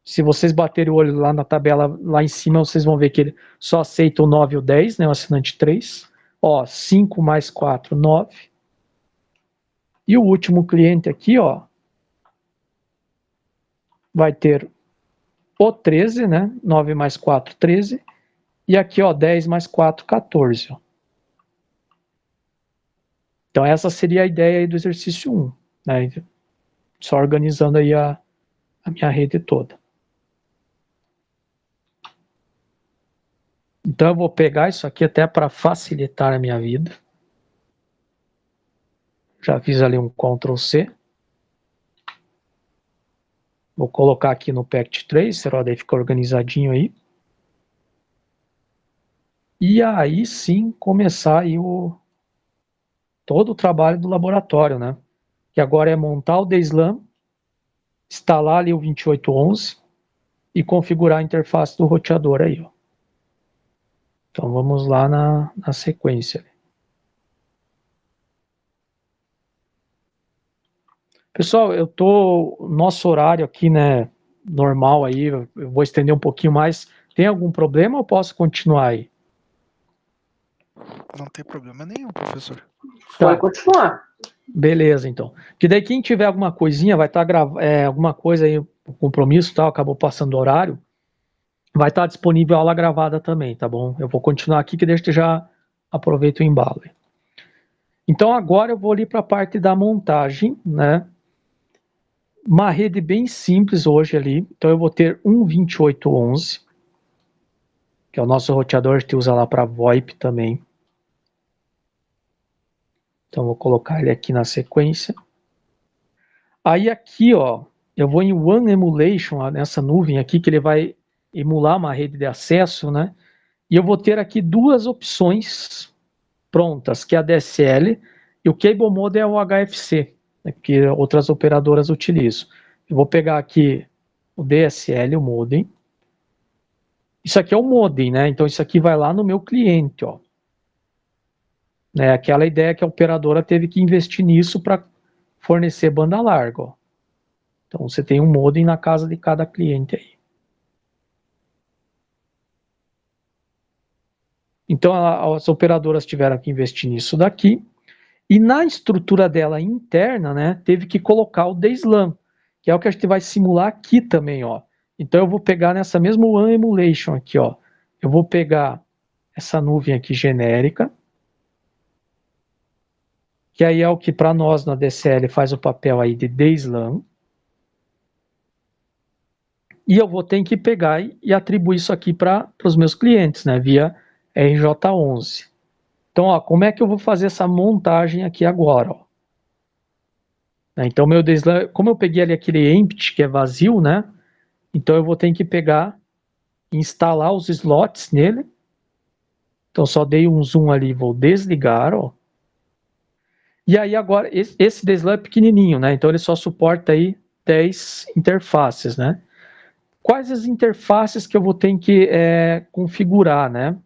Se vocês baterem o olho lá na tabela, lá em cima, vocês vão ver que ele só aceita o 9 e o 10, né? O assinante 3. Ó, 5 mais 4, 9. E o último cliente aqui, ó, vai ter o 13, né? 9 mais 4, 13. E aqui, ó, 10 mais 4, 14. Ó. Então essa seria a ideia aí do exercício 1, né? Só organizando aí a minha rede toda. Então eu vou pegar isso aqui até para facilitar a minha vida. Já fiz ali um Ctrl C. Vou colocar aqui no Packet Tracer, ó, daí fica organizadinho aí. E aí sim começar aí todo o trabalho do laboratório, né? Que agora é montar o DSLAM, instalar ali o 2811 e configurar a interface do roteador aí, ó. Então vamos lá na sequência. Pessoal, nosso horário aqui, né, normal aí, eu vou estender um pouquinho mais. Tem algum problema ou posso continuar aí? Não tem problema nenhum, professor. Pode Tá, continuar. beleza, então. Que daí quem tiver alguma coisinha, vai estar alguma coisa aí, compromisso e tal, acabou passando o horário, vai estar disponível a aula gravada também, tá bom? Eu vou continuar aqui, que deixa eu já aproveito o embalo. Então agora eu vou ali para a parte da montagem, né? Uma rede bem simples hoje ali. Então eu vou ter um 2811, que é o nosso roteador, a gente usa lá para VoIP também. Então vou colocar ele aqui na sequência. Aí aqui, ó, eu vou em One Emulation, nessa nuvem aqui, que ele vai emular uma rede de acesso, né? E eu vou ter aqui duas opções prontas, que é a DSL e o Cable Modem é o HFC, né, que outras operadoras utilizam. Eu vou pegar aqui o DSL, o modem. Isso aqui é o modem, né? Então isso aqui vai lá no meu cliente, ó. Né, aquela ideia que a operadora teve que investir nisso para fornecer banda larga, ó. Então você tem um modem na casa de cada cliente aí. Então as operadoras tiveram que investir nisso daqui. E na estrutura dela interna, né, teve que colocar o DSLAM, que é o que a gente vai simular aqui também, ó. Então eu vou pegar nessa mesma One Emulation aqui, ó. Eu vou pegar essa nuvem aqui genérica, que aí é o que para nós na DSL faz o papel aí de DSLAM. E eu vou ter que pegar e atribuir isso aqui para os meus clientes, né, via RJ11. Então, ó, como é que eu vou fazer essa montagem aqui agora, ó? Então, meu DSLAM, como eu peguei ali aquele empty, que é vazio, né? Então, eu vou ter que pegar, instalar os slots nele. Então, só dei um zoom ali, vou desligar, ó. E aí, agora, esse DSLAM é pequenininho, né? Então, ele só suporta aí 10 interfaces, né? Quais as interfaces que eu vou ter que configurar, né?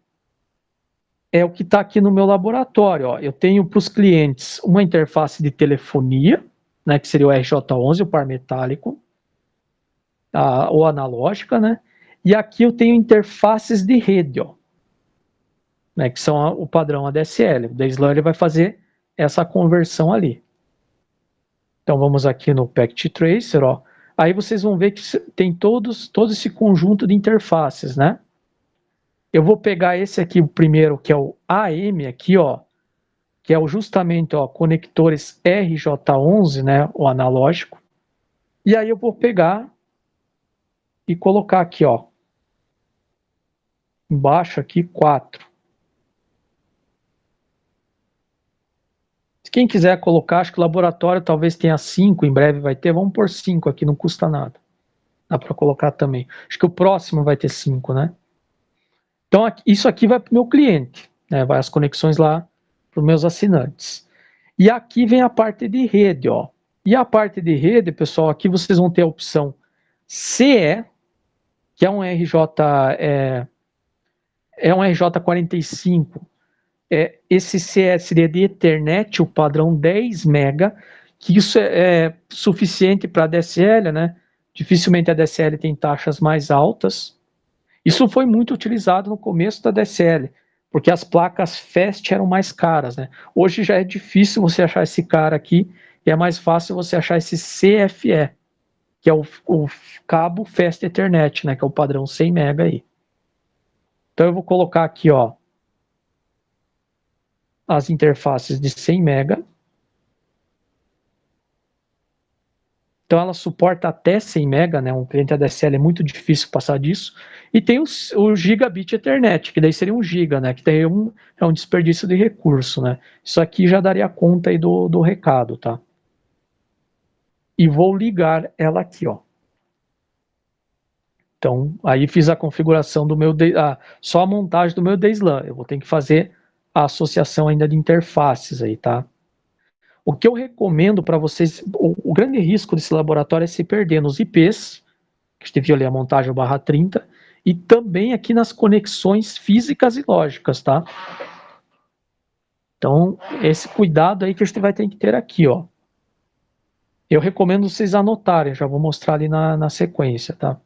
É o que está aqui no meu laboratório, ó. Eu tenho para os clientes uma interface de telefonia, né, que seria o RJ11, o par metálico, ou analógica, né? E aqui eu tenho interfaces de rede, ó, né, que são o padrão ADSL. O DSLAM ele vai fazer essa conversão ali. Então vamos aqui no Packet Tracer, ó. Aí vocês vão ver que tem todo esse conjunto de interfaces, né? Eu vou pegar esse aqui, o primeiro, que é o AM aqui, ó, que é justamente, ó, conectores RJ11, né, o analógico. E aí eu vou pegar e colocar aqui, ó, embaixo aqui 4. Quem quiser colocar, acho que o laboratório talvez tenha 5, em breve vai ter, vamos pôr 5 aqui, não custa nada. Dá para colocar também. Acho que o próximo vai ter 5, né? Então, isso aqui vai para o meu cliente, né? Vai as conexões lá para os meus assinantes. E aqui vem a parte de rede, ó. E a parte de rede, pessoal, aqui vocês vão ter a opção CE, que é um um RJ45. Esse CE seria de Ethernet, o padrão 10 MB, que isso é suficiente para a DSL, né? Dificilmente a DSL tem taxas mais altas. Isso foi muito utilizado no começo da DSL, porque as placas Fast eram mais caras, né? Hoje já é difícil você achar esse cara aqui, e é mais fácil você achar esse CFE, que é o cabo Fast Ethernet, né? Que é o padrão 100 MB aí. Então eu vou colocar aqui, ó, as interfaces de 100 MB. Então ela suporta até 100 MB, né? Um cliente ADSL é muito difícil passar disso. E tem o Gigabit Ethernet, que daí seria 1 GB, né? Que daí é um desperdício de recurso, né? Isso aqui já daria conta aí do recado, tá? E vou ligar ela aqui, ó. Então, aí fiz a configuração do meu, só a montagem do meu DSLAM. Eu vou ter que fazer a associação ainda de interfaces aí, tá? O que eu recomendo para vocês, o grande risco desse laboratório é se perder nos IPs, que a gente viu ali a montagem barra 30, e também aqui nas conexões físicas e lógicas, tá? Então, esse cuidado aí que a gente vai ter que ter aqui, ó. Eu recomendo vocês anotarem, já vou mostrar ali na sequência, tá?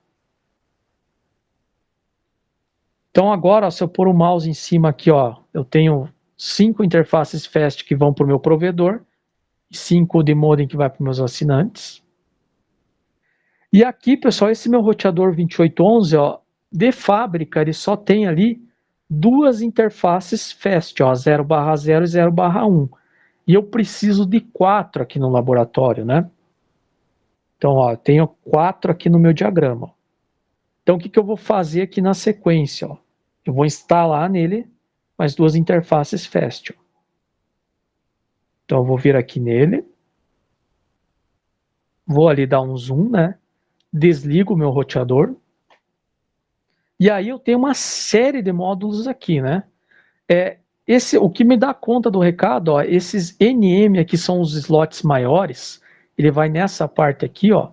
Então agora, ó, se eu pôr o mouse em cima aqui, ó, eu tenho 5 interfaces FAST que vão para o meu provedor, e 5 de modem que vai para os meus assinantes. E aqui, pessoal, esse meu roteador 2811, ó, de fábrica, ele só tem ali 2 interfaces FAST, ó, 0/0 e 0/1. E eu preciso de 4 aqui no laboratório, né? Então, ó, eu tenho 4 aqui no meu diagrama. Então, o que eu vou fazer aqui na sequência? Ó? Eu vou instalar nele mais 2 interfaces FAST. Ó. Então, eu vou vir aqui nele. Vou ali dar um zoom, né? Desligo o meu roteador. E aí eu tenho uma série de módulos aqui, né? O que me dá conta do recado, ó, esses NM aqui são os slots maiores. Ele vai nessa parte aqui, ó.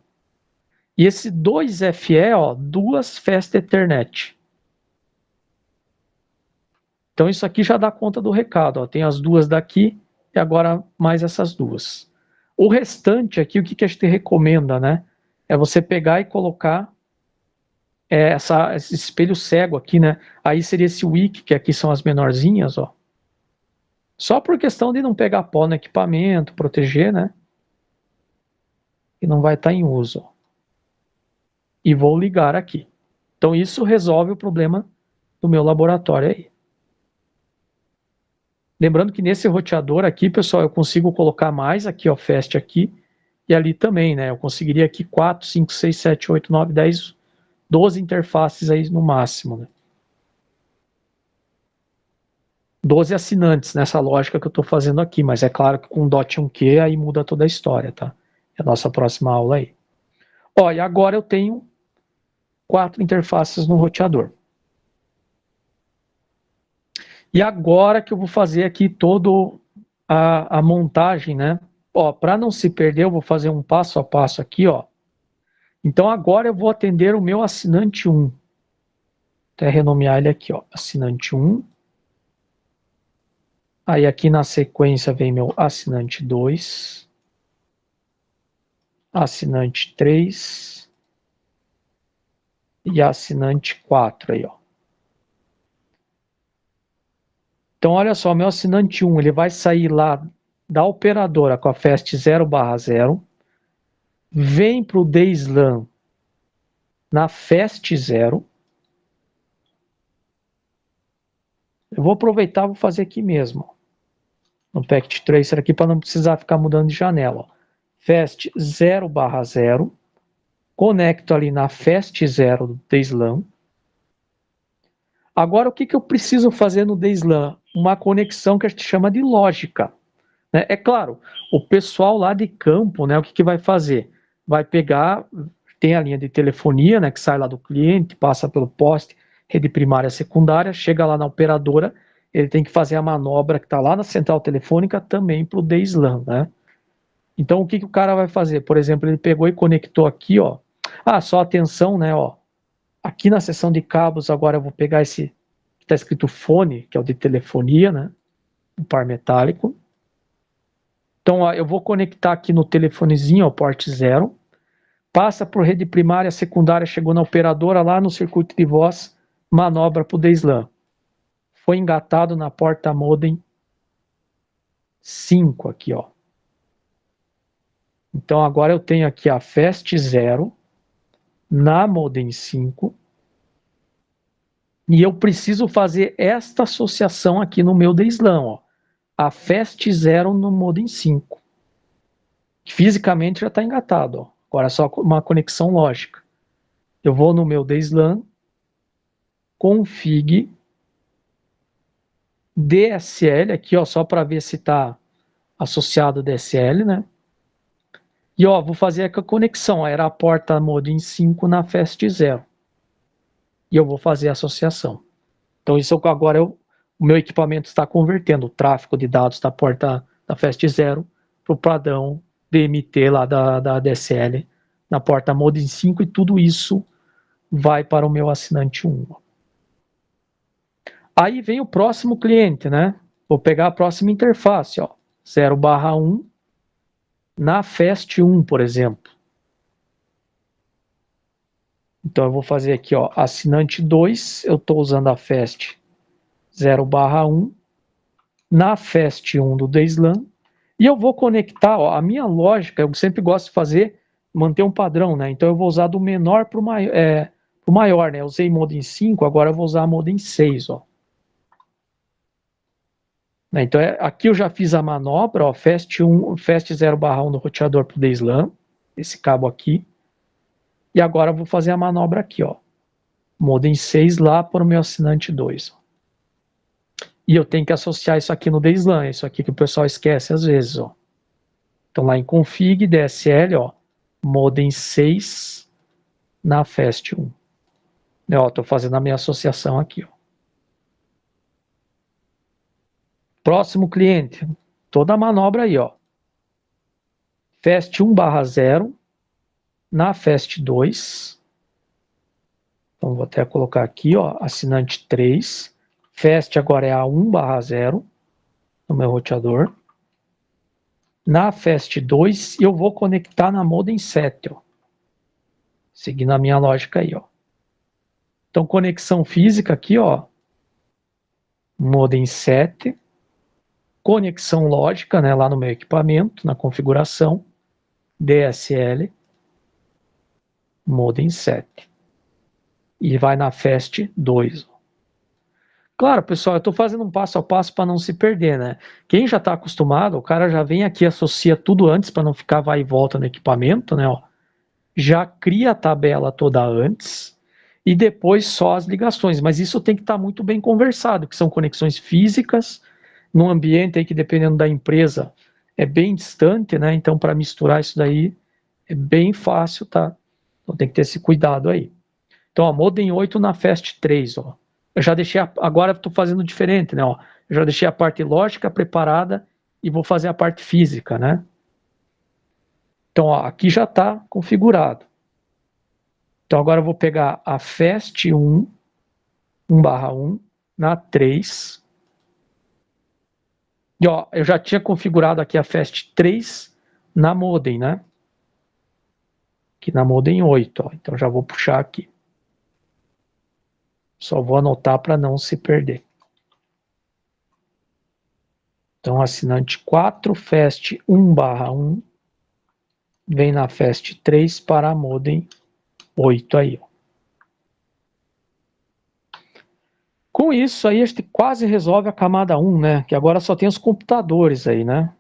E esse 2FE, ó, 2 Fast Ethernet. Então isso aqui já dá conta do recado, ó. Tem as 2 daqui e agora mais essas 2. O restante aqui, o que a gente recomenda, né? É você pegar e colocar esse espelho cego aqui, né? Aí seria esse wick, que aqui são as menorzinhas, ó. Só por questão de não pegar pó no equipamento, proteger, né? E não vai estar em uso, ó. E vou ligar aqui. Então isso resolve o problema do meu laboratório aí. Lembrando que nesse roteador aqui, pessoal, eu consigo colocar mais aqui, ó, Fast aqui, e ali também, né? Eu conseguiria aqui 4, 5, 6, 7, 8, 9, 10, 12 interfaces aí no máximo, né? 12 assinantes nessa lógica que eu estou fazendo aqui, mas é claro que com .1Q aí muda toda a história, tá? É a nossa próxima aula aí. Ó, e agora eu tenho 4 interfaces no roteador. E agora que eu vou fazer aqui toda a montagem, né? Ó, para não se perder, eu vou fazer um passo a passo aqui, ó. Então agora eu vou atender o meu assinante 1. Até renomear ele aqui, ó, assinante 1. Aí aqui na sequência vem meu assinante 2. Assinante 3. E assinante 4 aí, ó. Então, olha só, meu assinante 1, ele vai sair lá da operadora com a FAST 0/0. vem para o DSLAM na FAST 0. Eu vou aproveitar e vou fazer aqui mesmo. No Packet Tracer aqui para não precisar ficar mudando de janela. Ó. FAST 0/0. Conecto ali na FAST 0 do DSLAM. Agora, o que eu preciso fazer no DSLAM? Uma conexão que a gente chama de lógica. Né? É claro, o pessoal lá de campo, né, o que vai fazer? Vai pegar, tem a linha de telefonia, né, que sai lá do cliente, passa pelo poste, rede primária, secundária, chega lá na operadora, ele tem que fazer a manobra que está lá na central telefônica também para o DSLAM. Né? Então, o que o cara vai fazer? Por exemplo, ele pegou e conectou aqui, ó. Ah, só atenção, né, ó. Aqui na seção de cabos, agora eu vou pegar esse que está escrito fone, que é o de telefonia, né? Um par metálico. Então, ó, eu vou conectar aqui no telefonezinho, ó, porte 0. Passa por rede primária, secundária, chegou na operadora, lá no circuito de voz, manobra para o DSLAM. Foi engatado na porta modem 5 aqui, ó. Então, agora eu tenho aqui a FAST 0 na modem 5. E eu preciso fazer esta associação aqui no meu DSLAM, ó. A FAST 0 no modem 5. Fisicamente já está engatado, ó. Agora é só uma conexão lógica. Eu vou no meu DSLAM, config DSL, aqui ó, só para ver se está associado DSL, né? E ó, vou fazer aqui a conexão, era a porta modem 5 na FAST 0. E eu vou fazer a associação. Então isso agora o meu equipamento está convertendo o tráfego de dados da porta da FAST 0 para o padrão DMT lá da DSL na porta modem 5 e tudo isso vai para o meu assinante 1. Aí vem o próximo cliente, né? Vou pegar a próxima interface, ó, 0/1 na FAST 1, por exemplo. Então eu vou fazer aqui, ó, assinante 2, eu estou usando a FAST 0/1 na FAST 1 do DSLAM. E eu vou conectar, ó, a minha lógica, eu sempre gosto de fazer, manter um padrão, né? Então eu vou usar do menor para o maior, né? Eu usei modem 5, agora eu vou usar a modem 6, ó. Então aqui eu já fiz a manobra, ó, FAST 0/1 do roteador para o DSLAM, esse cabo aqui. E agora eu vou fazer a manobra aqui, ó. Modem 6 lá para o meu assinante 2. Ó. E eu tenho que associar isso aqui no DSLAM, isso aqui que o pessoal esquece às vezes, ó. Então lá em config DSL, ó, modem 6 na FAST 1. Ó, tô fazendo a minha associação aqui, ó. Próximo cliente, toda a manobra aí, ó. FAST 1/0 na FAST 2. Então vou até colocar aqui, ó, assinante 3. FAST agora é a 1/0 no meu roteador. Na FAST 2 eu vou conectar na modem 7, ó. Seguindo a minha lógica aí, ó. Então conexão física aqui, ó. Modem 7. Conexão lógica, né, lá no meu equipamento, na configuração. DSL. Modem 7. E vai na FAST 2, ó. Claro, pessoal, eu estou fazendo um passo a passo para não se perder, né? Quem já está acostumado, o cara já vem aqui, associa tudo antes para não ficar vai e volta no equipamento, né? Ó. Já cria a tabela toda antes e depois só as ligações. Mas isso tem que estar muito bem conversado, que são conexões físicas, num ambiente aí que, dependendo da empresa, é bem distante, né? Então, para misturar isso daí, é bem fácil, tá? Então, tem que ter esse cuidado aí. Então, ó, modem 8 na FAST 3, ó. Eu já deixei, agora estou fazendo diferente, né? Ó. Eu já deixei a parte lógica preparada e vou fazer a parte física, né? Então, ó, aqui já está configurado. Então, agora eu vou pegar a FAST 1/1 na 3. E, ó, eu já tinha configurado aqui a FAST 3 na modem, né? Aqui na modem 8, ó. Então, já vou puxar aqui. Só vou anotar para não se perder. Então, assinante 4, FAST 1/1, vem na FAST 3 para a modem 8 aí, ó. Com isso aí a gente quase resolve a camada 1, né? Que agora só tem os computadores aí, né?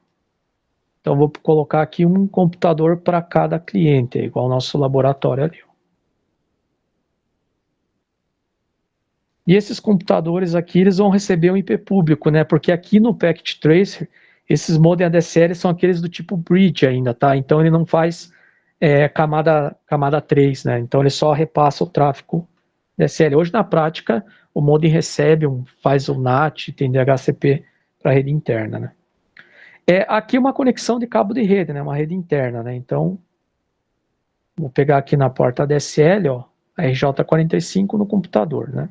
Então vou colocar aqui um computador para cada cliente, igual o nosso laboratório ali. E esses computadores aqui, eles vão receber um IP público, né? Porque aqui no Packet Tracer, esses modem ADSL são aqueles do tipo bridge ainda, tá? Então ele não faz camada 3, né? Então ele só repassa o tráfego DSL. Hoje, na prática, o modem recebe, faz o NAT, tem DHCP para a rede interna, né? Aqui uma conexão de cabo de rede, né? Uma rede interna, né? Então, vou pegar aqui na porta ADSL, ó, a RJ45 no computador, né?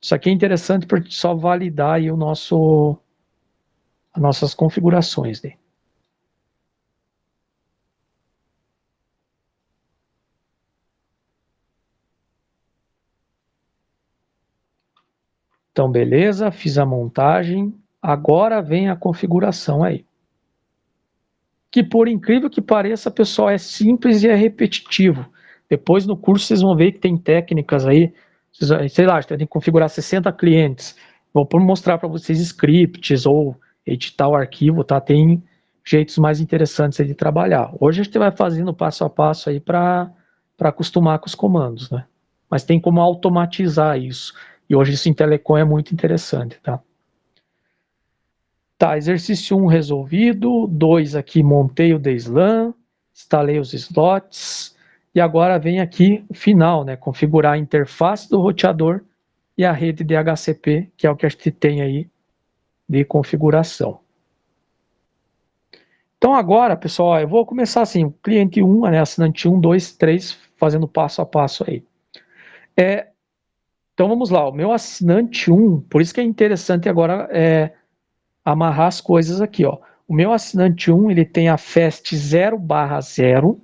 Isso aqui é interessante para só validar aí as nossas configurações, né? Então, beleza, fiz a montagem. Agora vem a configuração aí. Que, por incrível que pareça, pessoal, é simples e é repetitivo. Depois no curso vocês vão ver que tem técnicas aí, sei lá, tem que configurar 60 clientes. Vou mostrar para vocês scripts ou editar o arquivo, tá? Tem jeitos mais interessantes aí de trabalhar. Hoje a gente vai fazendo passo a passo aí para acostumar com os comandos, né? Mas tem como automatizar isso. E hoje isso em telecom é muito interessante, tá? Tá, exercício 1 resolvido, 2 aqui, montei o DSLAM, instalei os slots, e agora vem aqui o final, né, configurar a interface do roteador e a rede DHCP, que é o que a gente tem aí de configuração. Então agora, pessoal, eu vou começar assim, cliente 1, né, assinante 1, 2, 3, fazendo passo a passo aí. Então vamos lá, o meu assinante 1, por isso que é interessante agora amarrar as coisas aqui, ó. O meu assinante 1, ele tem a FAST 0/0,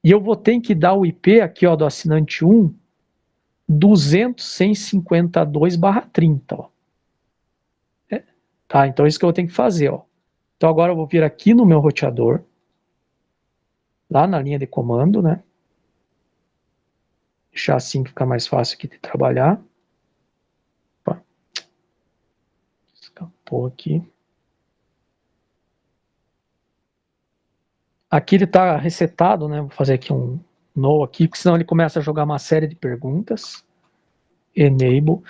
e eu vou ter que dar o IP aqui, ó, do assinante 1, 200.152/30, ó. Tá, então é isso que eu tenho que fazer, ó. Então agora eu vou vir aqui no meu roteador, lá na linha de comando, né? Deixar assim que fica mais fácil aqui de trabalhar. Opa. Escapou aqui. Aqui ele está resetado, né? Vou fazer aqui um no aqui, porque senão ele começa a jogar uma série de perguntas. Enable.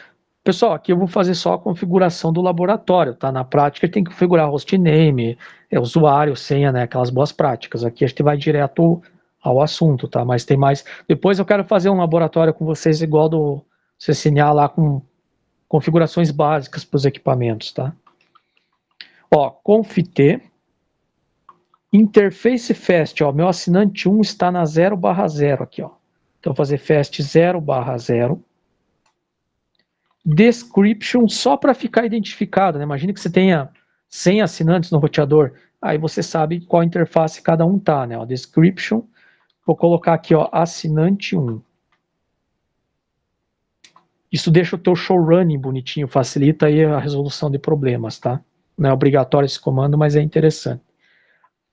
Pessoal, aqui eu vou fazer só a configuração do laboratório, tá? Na prática ele tem que configurar hostname, usuário, senha, né? Aquelas boas práticas. Aqui a gente vai direto ao assunto, tá? Mas tem mais. Depois eu quero fazer um laboratório com vocês igual do CCNA lá com configurações básicas para os equipamentos, tá? Ó, conft interface fast, ó, meu assinante 1 está na 0/0 aqui, ó. Então, vou fazer fast 0/0. Description, só para ficar identificado, né? Imagina que você tenha 100 assinantes no roteador, aí você sabe qual interface cada um tá, né? Ó, description, vou colocar aqui, ó, assinante 1. Isso deixa o teu show running bonitinho, facilita aí a resolução de problemas, tá? Não é obrigatório esse comando, mas é interessante.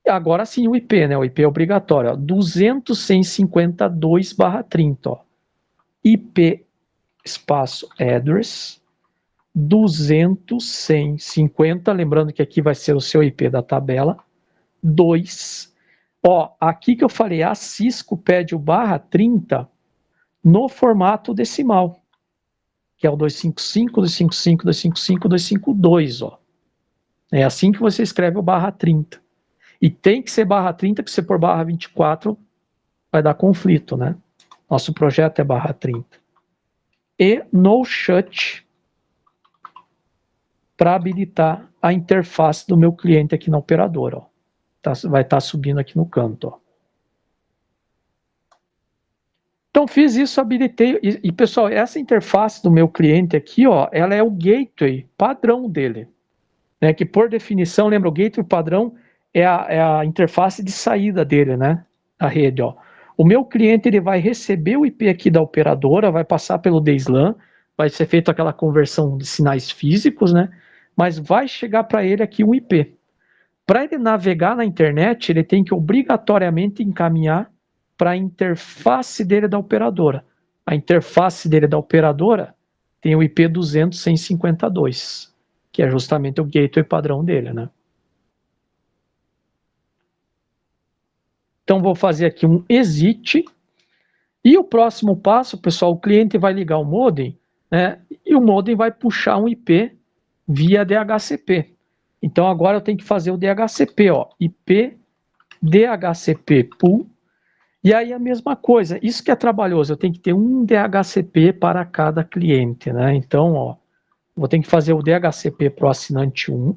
Agora sim o IP, né? O IP é obrigatório, ó, 200.152/30, ó. IP espaço address 200.150, lembrando que aqui vai ser o seu IP da tabela 2. Ó, aqui que eu falei, a Cisco pede o /30 no formato decimal, que é o 255, 255, 255, 252, ó. É assim que você escreve o /30. E tem que ser /30, porque se for /24, vai dar conflito, né? Nosso projeto é /30. E no shut, para habilitar a interface do meu cliente aqui na operadora, ó. Vai estar subindo aqui no canto, ó. Então fiz isso, habilitei, e pessoal, essa interface do meu cliente aqui, ó, ela é o gateway padrão dele, né? Que por definição, lembra, o gateway padrão é a interface de saída dele, né? A rede, ó. O meu cliente, ele vai receber o IP aqui da operadora, vai passar pelo DSLAM, vai ser feita aquela conversão de sinais físicos, né? Mas vai chegar para ele aqui um IP. Para ele navegar na internet, ele tem que obrigatoriamente encaminhar para a interface dele da operadora. A interface dele da operadora tem o IP 200.152, que é justamente o gateway padrão dele, né? Então, vou fazer aqui um exit. E o próximo passo, pessoal, o cliente vai ligar o modem, né? E o modem vai puxar um IP via DHCP. Então, agora eu tenho que fazer o DHCP, ó, IP DHCP pool. E aí a mesma coisa, isso que é trabalhoso, eu tenho que ter um DHCP para cada cliente, né? Então, ó, vou ter que fazer o DHCP para o assinante 1.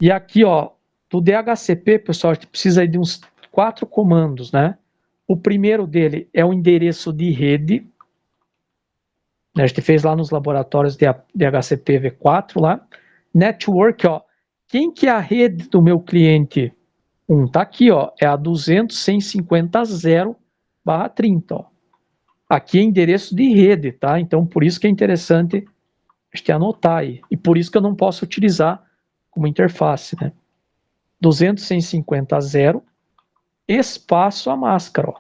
E aqui, ó, do DHCP, pessoal, a gente precisa aí de uns 4 comandos, né? O primeiro dele é o endereço de rede. A gente fez lá nos laboratórios de DHCP V4 lá. Network, ó, quem que é a rede do meu cliente? Tá aqui, ó, é a 200.150.0/30, ó. Aqui é endereço de rede, tá? Então, por isso que é interessante a gente anotar aí. E por isso que eu não posso utilizar como interface, né? 200.150.0 espaço a máscara, ó.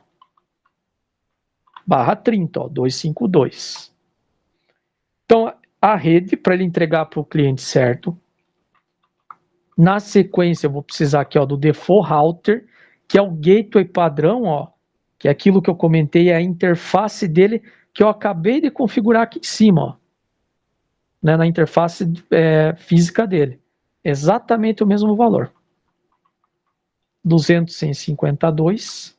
/30, ó, 252. Então, a rede, para ele entregar para o cliente certo. Na sequência, eu vou precisar aqui, ó, do default router, que é o gateway padrão, ó, que é aquilo que eu comentei, é a interface dele, que eu acabei de configurar aqui em cima, ó, né, na interface física dele. Exatamente o mesmo valor. 200.152.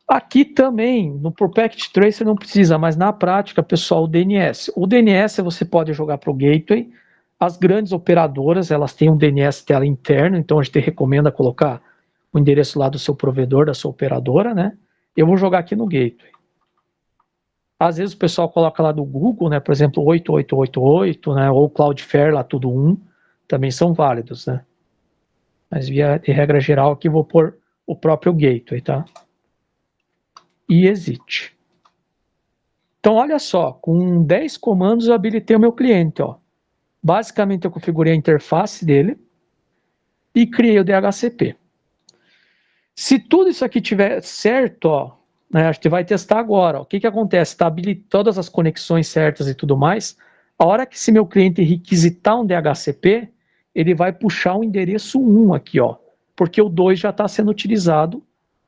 Aqui também, no por Packet Tracer não precisa, mas na prática, pessoal, o DNS. O DNS você pode jogar para o gateway. As grandes operadoras, elas têm um DNS tela interno, então a gente recomenda colocar o endereço lá do seu provedor, da sua operadora, né? Eu vou jogar aqui no gateway. Às vezes o pessoal coloca lá do Google, né? Por exemplo, 8888, né? Ou Cloudflare, lá tudo 1, também são válidos, né? Mas de regra geral aqui vou pôr o próprio gateway, tá? E exit. Então, olha só, com 10 comandos eu habilitei o meu cliente, ó. Basicamente, eu configurei a interface dele e criei o DHCP. Se tudo isso aqui tiver certo, ó, né, a gente vai testar agora. Ó, o que acontece? Está habilitando todas as conexões certas e tudo mais. A hora que esse meu cliente requisitar um DHCP, ele vai puxar o endereço 1 aqui, ó, porque o 2 já está sendo utilizado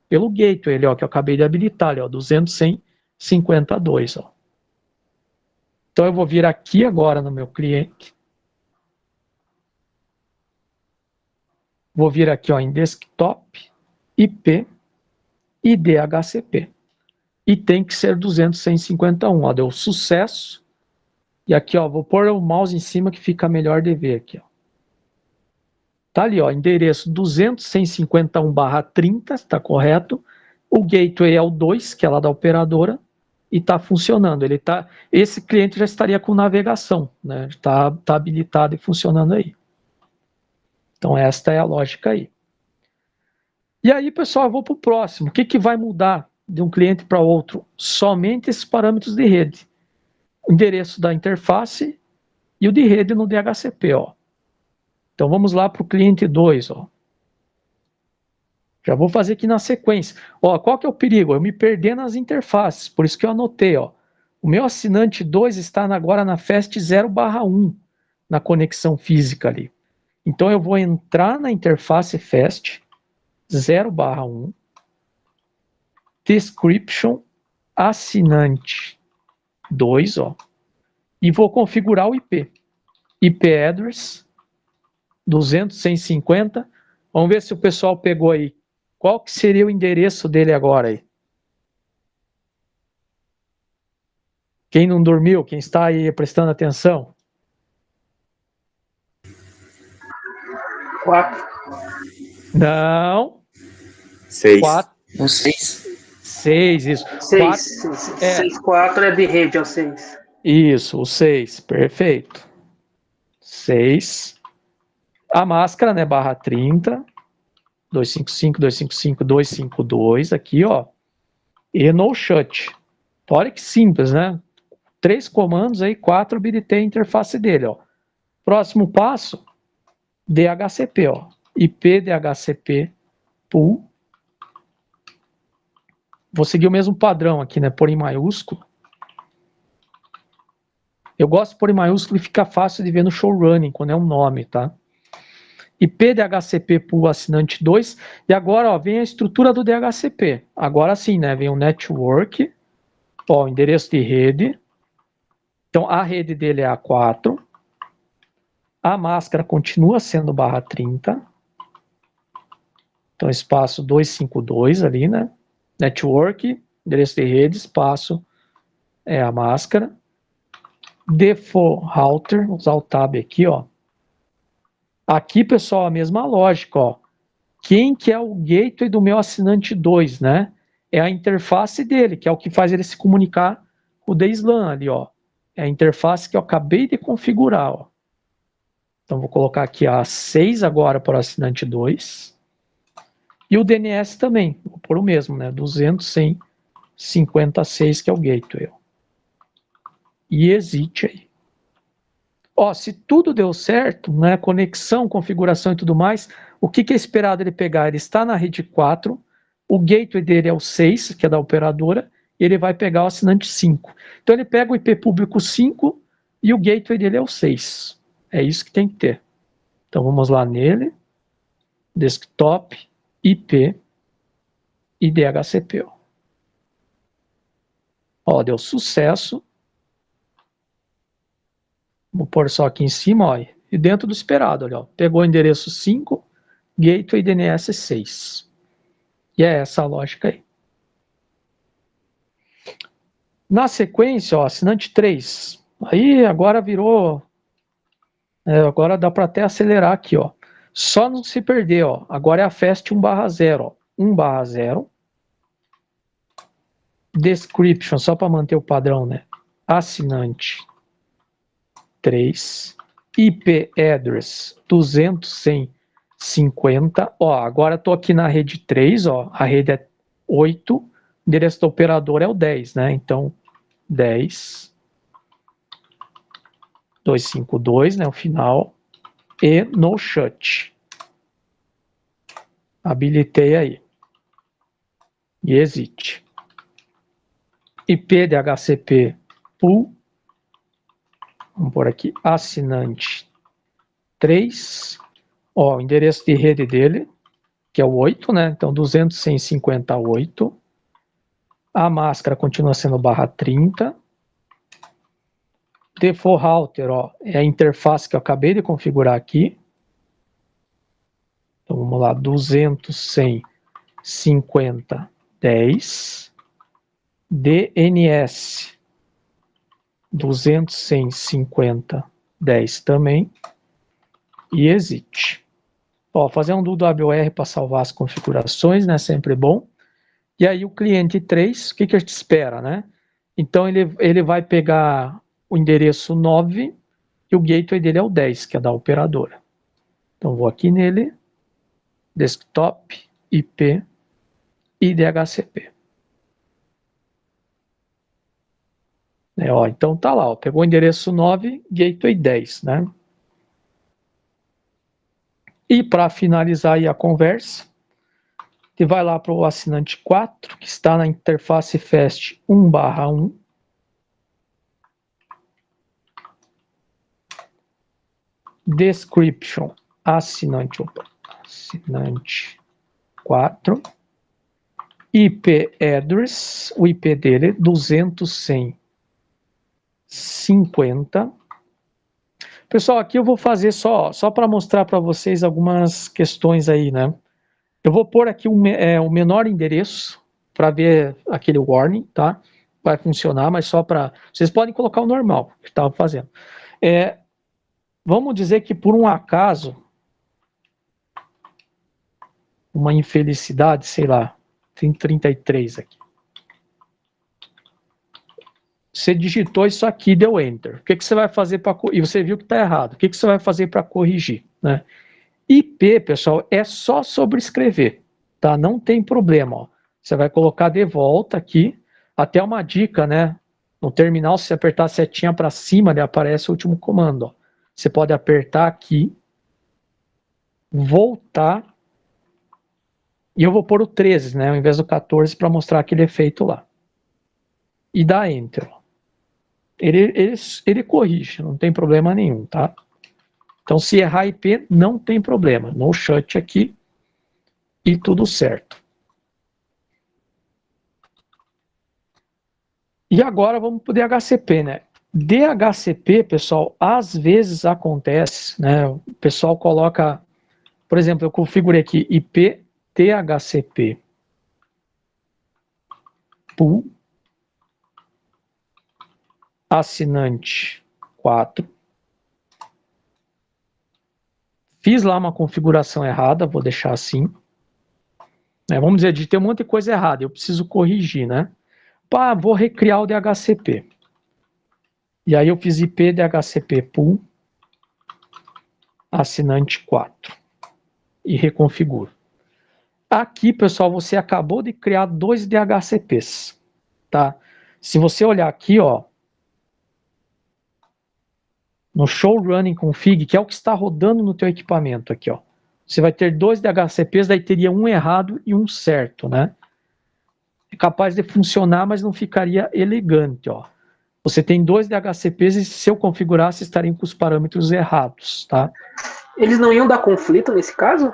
pelo gateway, ele, ó, que eu acabei de habilitar, ó, 200.150.2, ó. Então eu vou vir aqui agora no meu cliente. Vou vir aqui, ó, em desktop, IP e DHCP. E tem que ser 200.151, ó, deu sucesso. E aqui, ó, vou pôr o mouse em cima que fica melhor de ver aqui, ó. Tá ali, ó, endereço 200.151/30, está correto. O gateway é o 2, que é lá da operadora, e está funcionando. Esse cliente já estaria com navegação, né? Está habilitado e funcionando aí. Então, esta é a lógica aí. E aí, pessoal, eu vou para o próximo. O que vai mudar de um cliente para outro? Somente esses parâmetros de rede. O endereço da interface e o de rede no DHCP, ó. Então, vamos lá para o cliente 2, ó. Já vou fazer aqui na sequência. Ó, qual que é o perigo? Eu me perder nas interfaces, por isso que eu anotei, ó. O meu assinante 2 está agora na FAST 0/1, na conexão física ali. Então, eu vou entrar na interface FAST 0/1, description, assinante 2, ó, e vou configurar o IP. IP address 200.150. Vamos ver se o pessoal pegou aí. Qual que seria o endereço dele agora aí? Quem não dormiu, quem está aí prestando atenção? 4. Não. 6. 4. O 6. 6, isso. 6. 6, 4 é de rede, é o 6. Isso, o 6, perfeito. 6. A máscara, né, /30. 255.255.252, aqui, ó. E no shut. Olha que simples, né? 3 comandos aí, 4 habilitei a interface dele, ó. Próximo passo, DHCP, ó. IP DHCP pool. Vou seguir o mesmo padrão aqui, né? Pôr em maiúsculo. Eu gosto de pôr em maiúsculo e fica fácil de ver no showrunning, quando é um nome, tá? IP DHCP pool assinante 2. E agora, ó, vem a estrutura do DHCP. Agora sim, né? Vem o network. Ó, endereço de rede. Então, a rede dele é a 4. A máscara continua sendo /30. Então, espaço 252 ali, né? Network, endereço de rede, espaço é a máscara. Default router, vou usar o tab aqui, ó. Aqui, pessoal, a mesma lógica, ó. Quem que é o gateway do meu assinante 2, né? É a interface dele, que é o que faz ele se comunicar com o DSLAN ali, ó. É a interface que eu acabei de configurar, ó. Então, vou colocar aqui a 6 agora para o assinante 2. E o DNS também, vou pôr o mesmo, né? 200.156, que é o gateway. E exit aí. Ó, se tudo deu certo, né? Conexão, configuração e tudo mais, o que é esperado ele pegar? Ele está na rede 4, o gateway dele é o 6, que é da operadora, e ele vai pegar o assinante 5. Então ele pega o IP público 5 e o gateway dele é o 6. É isso que tem que ter. Então vamos lá nele. Desktop, IP e DHCP. Ó, deu sucesso. Vou pôr só aqui em cima, ó, e dentro do esperado, olha, ó, pegou o endereço 5, gateway DNS 6. E é essa a lógica aí. Na sequência, ó, assinante 3. Aí agora virou... agora dá para até acelerar aqui, ó. Só não se perder, ó. Agora é a FAST 1/0, ó. 1/0. Description, só para manter o padrão, né? Assinante 3. IP address 200.150. Ó, agora estou aqui na rede 3, ó. A rede é 8. O endereço do operador é o 10, né? Então, 10. 252, né? O final. E no shut. Habilitei aí. E exit. IP DHCP pool. Vamos por aqui, assinante 3. Ó, o endereço de rede dele, que é o 8, né? Então, 200.158. A máscara continua sendo /30. Default router, ó, é a interface que eu acabei de configurar aqui. Então, vamos lá, 200.150.10. DNS 200.150.10 também. E exit. Ó, fazer um do WR para salvar as configurações, né? Sempre bom. E aí o cliente 3, o que a gente espera, né? Então ele vai pegar o endereço 9 e o gateway dele é o 10, que é da operadora. Então vou aqui nele, desktop, IP e DHCP. Ó, então tá lá, ó, pegou o endereço 9, gateway 10, né? E para finalizar aí a conversa, você vai lá para o assinante 4, que está na interface FAST 1/1. Description, assinante 4. IP address, o IP dele, 200.150. Pessoal, aqui eu vou fazer só para mostrar para vocês algumas questões aí, né? Eu vou pôr aqui o menor endereço para ver aquele warning, tá? Vai funcionar, mas só para... Vocês podem colocar o normal que estava fazendo. Vamos dizer que por um acaso, uma infelicidade, sei lá, tem 33 aqui. Você digitou isso aqui, deu enter. O que você vai fazer para... E você viu que está errado. O que você vai fazer para corrigir, né? IP, pessoal, é só sobrescrever, tá? Não tem problema, ó. Você vai colocar de volta aqui, até uma dica, né? No terminal, se você apertar a setinha para cima, ele aparece o último comando, ó. Você pode apertar aqui voltar, e eu vou pôr o 13, né, ao invés do 14, para mostrar aquele efeito lá. E dá Enter. Ele corrige, não tem problema nenhum, tá? Então, se errar IP, não tem problema. No shut aqui e tudo certo. E agora vamos para o DHCP, né? DHCP, pessoal, às vezes acontece, né? O pessoal coloca, por exemplo, eu configurei aqui IP DHCP pool assinante 4. Fiz lá uma configuração errada, vou deixar assim. Vamos dizer, digitei um monte de coisa errada, eu preciso corrigir, né? Pá, vou recriar o DHCP. E aí eu fiz IP DHCP pool assinante 4 e reconfiguro. Aqui, pessoal, você acabou de criar 2 DHCPs, tá? Se você olhar aqui, ó, no show running config, que é o que está rodando no teu equipamento aqui, ó, você vai ter 2 DHCPs, daí teria um errado e um certo, né? É capaz de funcionar, mas não ficaria elegante, ó. Você tem 2 DHCPs e se eu configurasse, estariam com os parâmetros errados, tá? Eles não iam dar conflito nesse caso?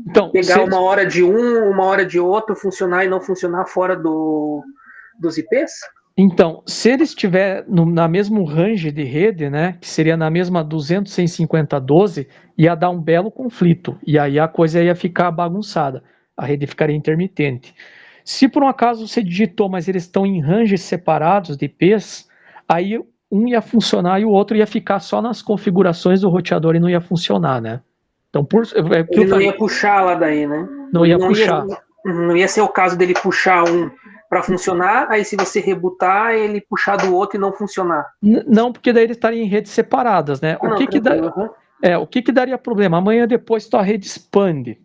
Então, pegar uma hora de um, uma hora de outro, funcionar e não funcionar fora dos IPs? Então, se ele estiver na mesmo range de rede, né, que seria na mesma 200/150/12, ia dar um belo conflito, e aí a coisa ia ficar bagunçada, a rede ficaria intermitente. Se por um acaso você digitou, mas eles estão em ranges separados de IPs, aí um ia funcionar e o outro ia ficar só nas configurações do roteador e não ia funcionar, né? Então, ele não ia puxar lá daí, né? Não ia puxar. Não ia ser o caso dele puxar um para funcionar, aí se você rebutar, ele puxar do outro e não funcionar. Não, porque daí ele estaria em redes separadas, né? O que daria problema? Amanhã depois tua rede expande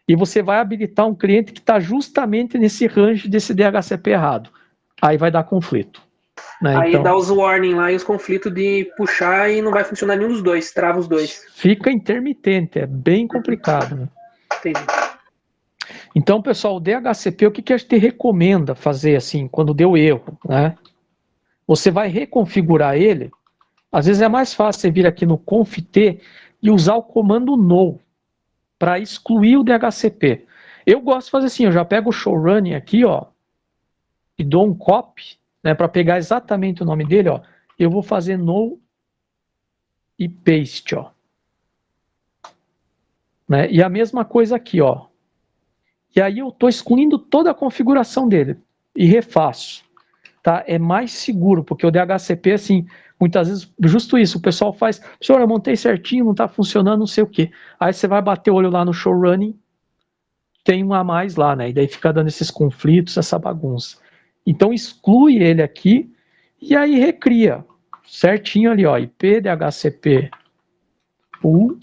e você vai habilitar um cliente que está justamente nesse range desse DHCP errado. Aí vai dar conflito. Né? Aí então, dá os warning lá e os conflitos de puxar e não vai funcionar nenhum dos dois, trava os dois. Fica intermitente, é bem complicado. Né? Entendi. Então, pessoal, o DHCP, o que a gente recomenda fazer assim, quando deu erro, né? Você vai reconfigurar ele, às vezes é mais fácil você vir aqui no conft e usar o comando no para excluir o DHCP. Eu gosto de fazer assim, eu já pego o showrunning aqui, ó, e dou um copy, né, para pegar exatamente o nome dele, ó. Eu vou fazer no e paste, ó. Né? E a mesma coisa aqui, ó. E aí eu estou excluindo toda a configuração dele e refaço. Tá? É mais seguro, porque o DHCP, assim, muitas vezes, justo isso, o pessoal faz, senhor, eu montei certinho, não está funcionando, não sei o quê. Aí você vai bater o olho lá no showrunning, tem um a mais lá, né? E daí fica dando esses conflitos, essa bagunça. Então exclui ele aqui e aí recria certinho ali, ó, IP DHCP pool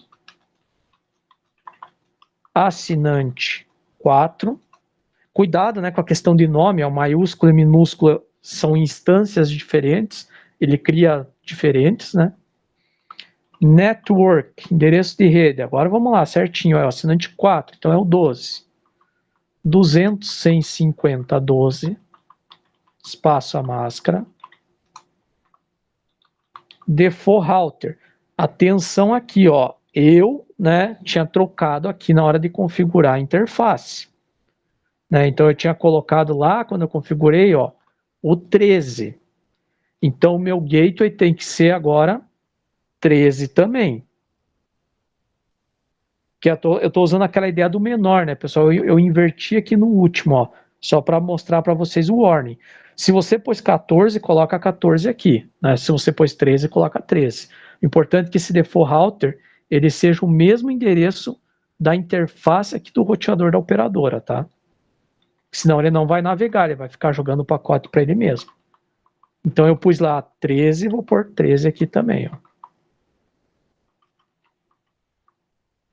assinante 4. Cuidado, né, com a questão de nome, ó, maiúsculo e minúsculo são instâncias diferentes, ele cria diferentes, né? Network, endereço de rede, agora vamos lá, certinho, é o assinante 4, então é o 12. 200/150/12, espaço a máscara. Default router, atenção aqui, ó, eu, né, tinha trocado aqui na hora de configurar a interface. Né, então eu tinha colocado lá, quando eu configurei, ó, o 13. Então o meu gateway tem que ser agora 13 também. Que eu tô usando aquela ideia do menor, né, pessoal? Eu inverti aqui no último, ó, só para mostrar para vocês o warning. Se você pôs 14, coloca 14 aqui. Né? Se você pôs 13, coloca 13. O importante é que esse default router ele seja o mesmo endereço da interface aqui do roteador da operadora, tá? Senão ele não vai navegar, ele vai ficar jogando o pacote para ele mesmo. Então eu pus lá 13, vou pôr 13 aqui também, ó.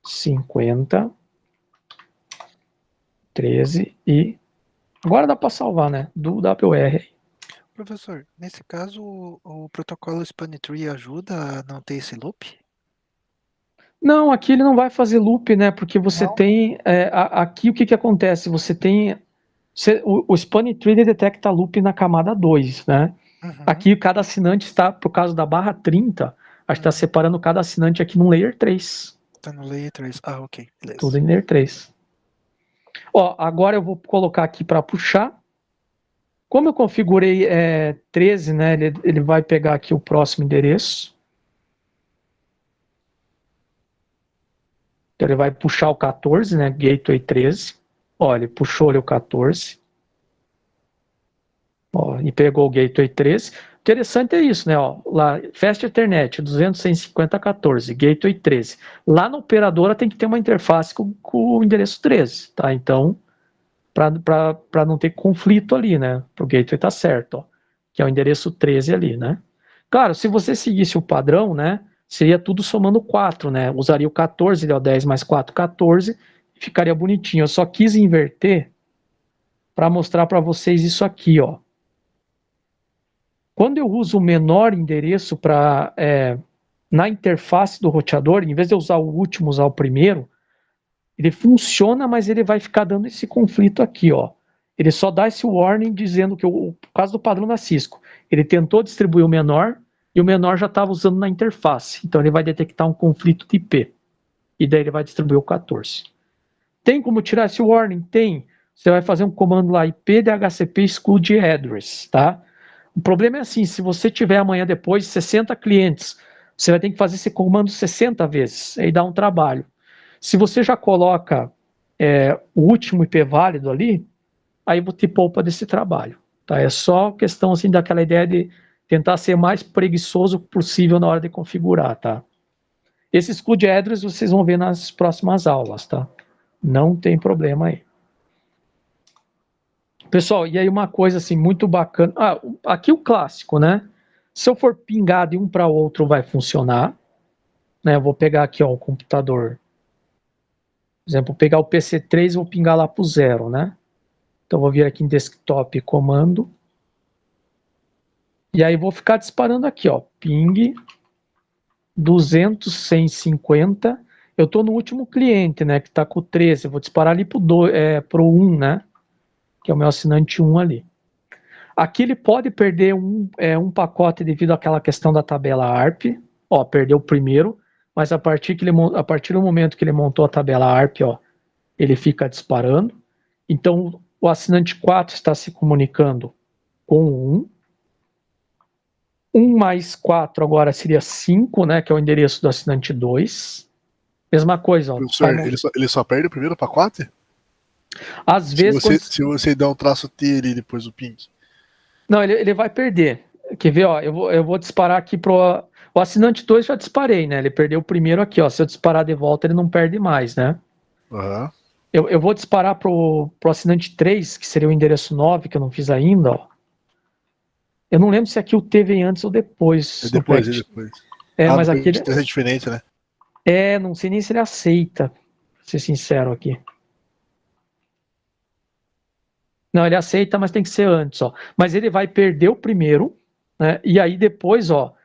50, 13 e... Agora dá para salvar, né? Do WR. Professor, nesse caso, o protocolo Span Tree ajuda a não ter esse loop? Não, aqui ele não vai fazer loop, né? Porque você Não? tem. Aqui o que acontece? Você tem. O Spanning Tree ele detecta loop na camada 2, né? Uhum. Aqui cada assinante está, por causa da barra 30, a gente está separando cada assinante aqui no layer 3. Tá no layer 3. Ah, ok. Beleza. Tudo em layer 3. Ó, agora eu vou colocar aqui para puxar. Como eu configurei 13, né? Ele vai pegar aqui o próximo endereço. Então ele vai puxar o 14, né? Gateway 13. Ó, ele puxou ali o 14. Ó, e pegou o Gateway 13. Interessante é isso, né? Ó, lá, Fast Ethernet 200.150.14, Gateway 13. Lá na operadora tem que ter uma interface com o endereço 13, tá? Então, para não ter conflito ali, né? Para o Gateway tá certo, ó, que é o endereço 13 ali, né? Claro, se você seguisse o padrão, né? Seria tudo somando 4, né? Usaria o 14, ó, 10 mais 4, 14, e ficaria bonitinho. Eu só quis inverter para mostrar para vocês isso aqui, ó. Quando eu uso o menor endereço na interface do roteador, em vez de eu usar o último, usar o primeiro, ele funciona, mas ele vai ficar dando esse conflito aqui, ó. Ele só dá esse warning dizendo que, por causa do padrão da Cisco, ele tentou distribuir o menor e o menor já estava usando na interface. Então ele vai detectar um conflito de IP. E daí ele vai distribuir o 14. Tem como tirar esse warning? Tem. Você vai fazer um comando lá, IP DHCP exclude address, tá? O problema é assim, se você tiver amanhã depois 60 clientes, você vai ter que fazer esse comando 60 vezes, aí dá um trabalho. Se você já coloca o último IP válido ali, aí você poupa desse trabalho. Tá? É só questão assim, daquela ideia de tentar ser mais preguiçoso possível na hora de configurar. Tá? Esse exclude address vocês vão ver nas próximas aulas. Tá? Não tem problema aí. Pessoal, e aí uma coisa assim muito bacana. Aqui o clássico, né? Se eu for pingar de um para outro, vai funcionar. Né? Eu vou pegar aqui ó, o computador. Por exemplo, vou pegar o PC3 e vou pingar lá para o 0, né? Então vou vir aqui em desktop comando. E aí vou ficar disparando aqui, ó. Ping 200, 150. Eu estou no último cliente, né? Que está com o 13. Eu vou disparar ali para o 1, né? Que é o meu assinante 1 ali. Aqui ele pode perder um pacote devido àquela questão da tabela ARP. Ó, perdeu o primeiro, mas a partir do momento que ele montou a tabela ARP, ó, ele fica disparando. Então, o assinante 4 está se comunicando com o 1. 1 mais 4 agora seria 5, né, que é o endereço do assinante 2. Mesma coisa. Ó, professor, ele só perde o primeiro pacote? Às vezes... Se você der um traço T ali depois do ping. Não, ele vai perder. Quer ver? Ó, eu vou disparar aqui pro... O assinante 2 já disparei, né? Ele perdeu o primeiro aqui, ó. Se eu disparar de volta, ele não perde mais, né? Uhum. Eu vou disparar pro assinante 3, que seria o endereço 9, que eu não fiz ainda, ó. Eu não lembro se aqui o T vem antes ou depois. É depois. Mas aqui... É diferente, né? Não sei nem se ele aceita, pra ser sincero aqui. Não, ele aceita, mas tem que ser antes, ó. Mas ele vai perder o primeiro, né? E aí depois, ó,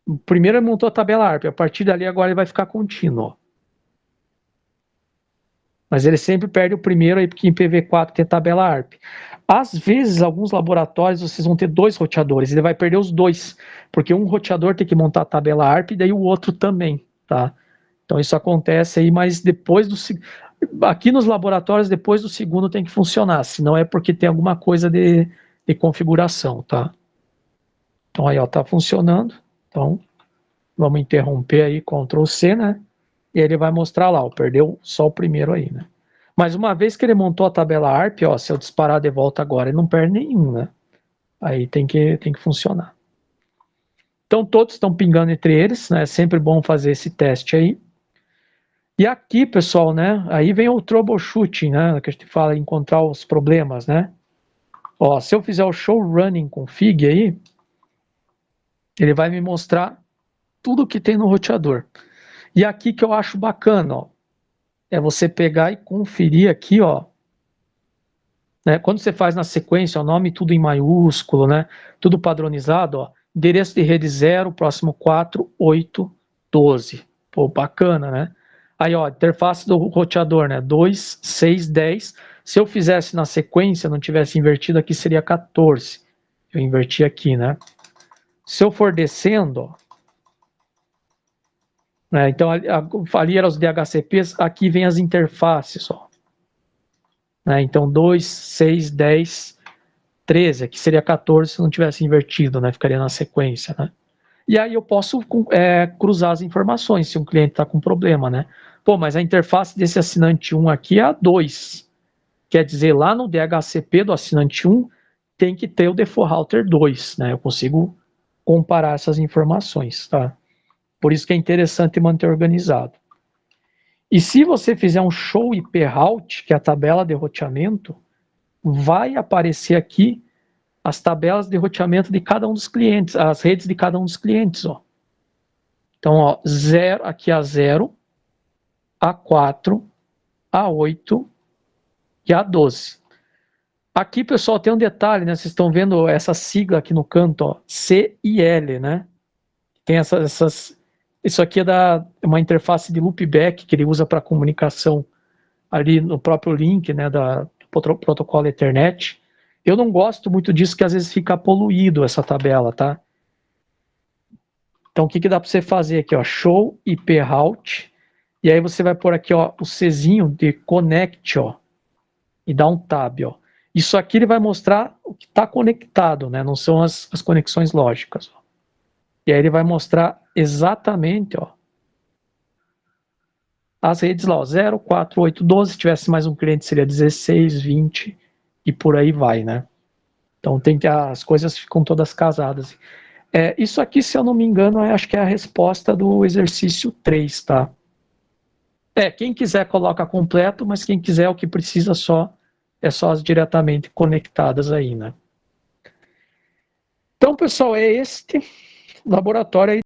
o primeiro ele montou a tabela ARP, a partir dali agora ele vai ficar contínuo, ó. Mas ele sempre perde o primeiro aí, porque em PV4 tem tabela ARP. Às vezes, alguns laboratórios, vocês vão ter 2 roteadores, ele vai perder os 2, porque um roteador tem que montar a tabela ARP e daí o outro também, tá? Então isso acontece aí, mas depois do... Aqui nos laboratórios, depois do segundo tem que funcionar, senão é porque tem alguma coisa de configuração, tá? Então aí, ó, tá funcionando. Então, vamos interromper aí, Ctrl C, né? E ele vai mostrar lá, ó, perdeu só o primeiro aí, né? Mas uma vez que ele montou a tabela ARP, ó, se eu disparar de volta agora, ele não perde nenhum, né? Aí tem que funcionar. Então todos estão pingando entre eles, né? É sempre bom fazer esse teste aí. E aqui, pessoal, né? Aí vem o troubleshooting, né? Que a gente fala encontrar os problemas, né? Ó, se eu fizer o show running config aí, ele vai me mostrar tudo que tem no roteador. E aqui que eu acho bacana, ó, é você pegar e conferir aqui, ó, né, quando você faz na sequência, o nome tudo em maiúsculo, né, tudo padronizado, ó, endereço de rede 0, próximo 4, 8, 12. Pô, bacana, né? Aí, ó, interface do roteador, né? 2, 6, 10. Se eu fizesse na sequência, não tivesse invertido aqui, seria 14. Eu inverti aqui, né? Se eu for descendo, ó, né? Então, ali eram os DHCPs, aqui vem as interfaces, ó. Né? Então, 2, 6, 10, 13. Aqui seria 14 se não tivesse invertido, né? Ficaria na sequência, né? E aí eu posso cruzar as informações se um cliente está com problema, né? Pô, mas a interface desse assinante 1 aqui é a 2. Quer dizer, lá no DHCP do assinante 1 tem que ter o default router 2, né? Eu consigo comparar essas informações, tá? Por isso que é interessante manter organizado. E se você fizer um show IP route, que é a tabela de roteamento, vai aparecer aqui as tabelas de roteamento de cada um dos clientes, as redes de cada um dos clientes, ó. Então, ó, aqui a 0, A4, A8 e A12. Aqui, pessoal, tem um detalhe, né? Vocês estão vendo essa sigla aqui no canto, ó, C e L, né? Tem isso aqui é uma interface de loopback que ele usa para comunicação ali no próprio link, né, do protocolo Ethernet. Eu não gosto muito disso, que às vezes fica poluído essa tabela, tá? Então, o que dá para você fazer aqui, ó? Show IP route. E aí você vai pôr aqui, ó, o Czinho de connect, ó. E dá um tab, ó. Isso aqui ele vai mostrar o que está conectado, né? Não são as conexões lógicas, ó. E aí ele vai mostrar exatamente, ó, as redes lá, ó, 0, 4, 8, 12. Se tivesse mais um cliente, seria 16, 20 e por aí vai, né? Então as coisas ficam todas casadas. Isso aqui, se eu não me engano, acho que é a resposta do exercício 3, tá? Quem quiser coloca completo, mas quem quiser o que precisa é só as diretamente conectadas aí, né? Então, pessoal, é este laboratório aí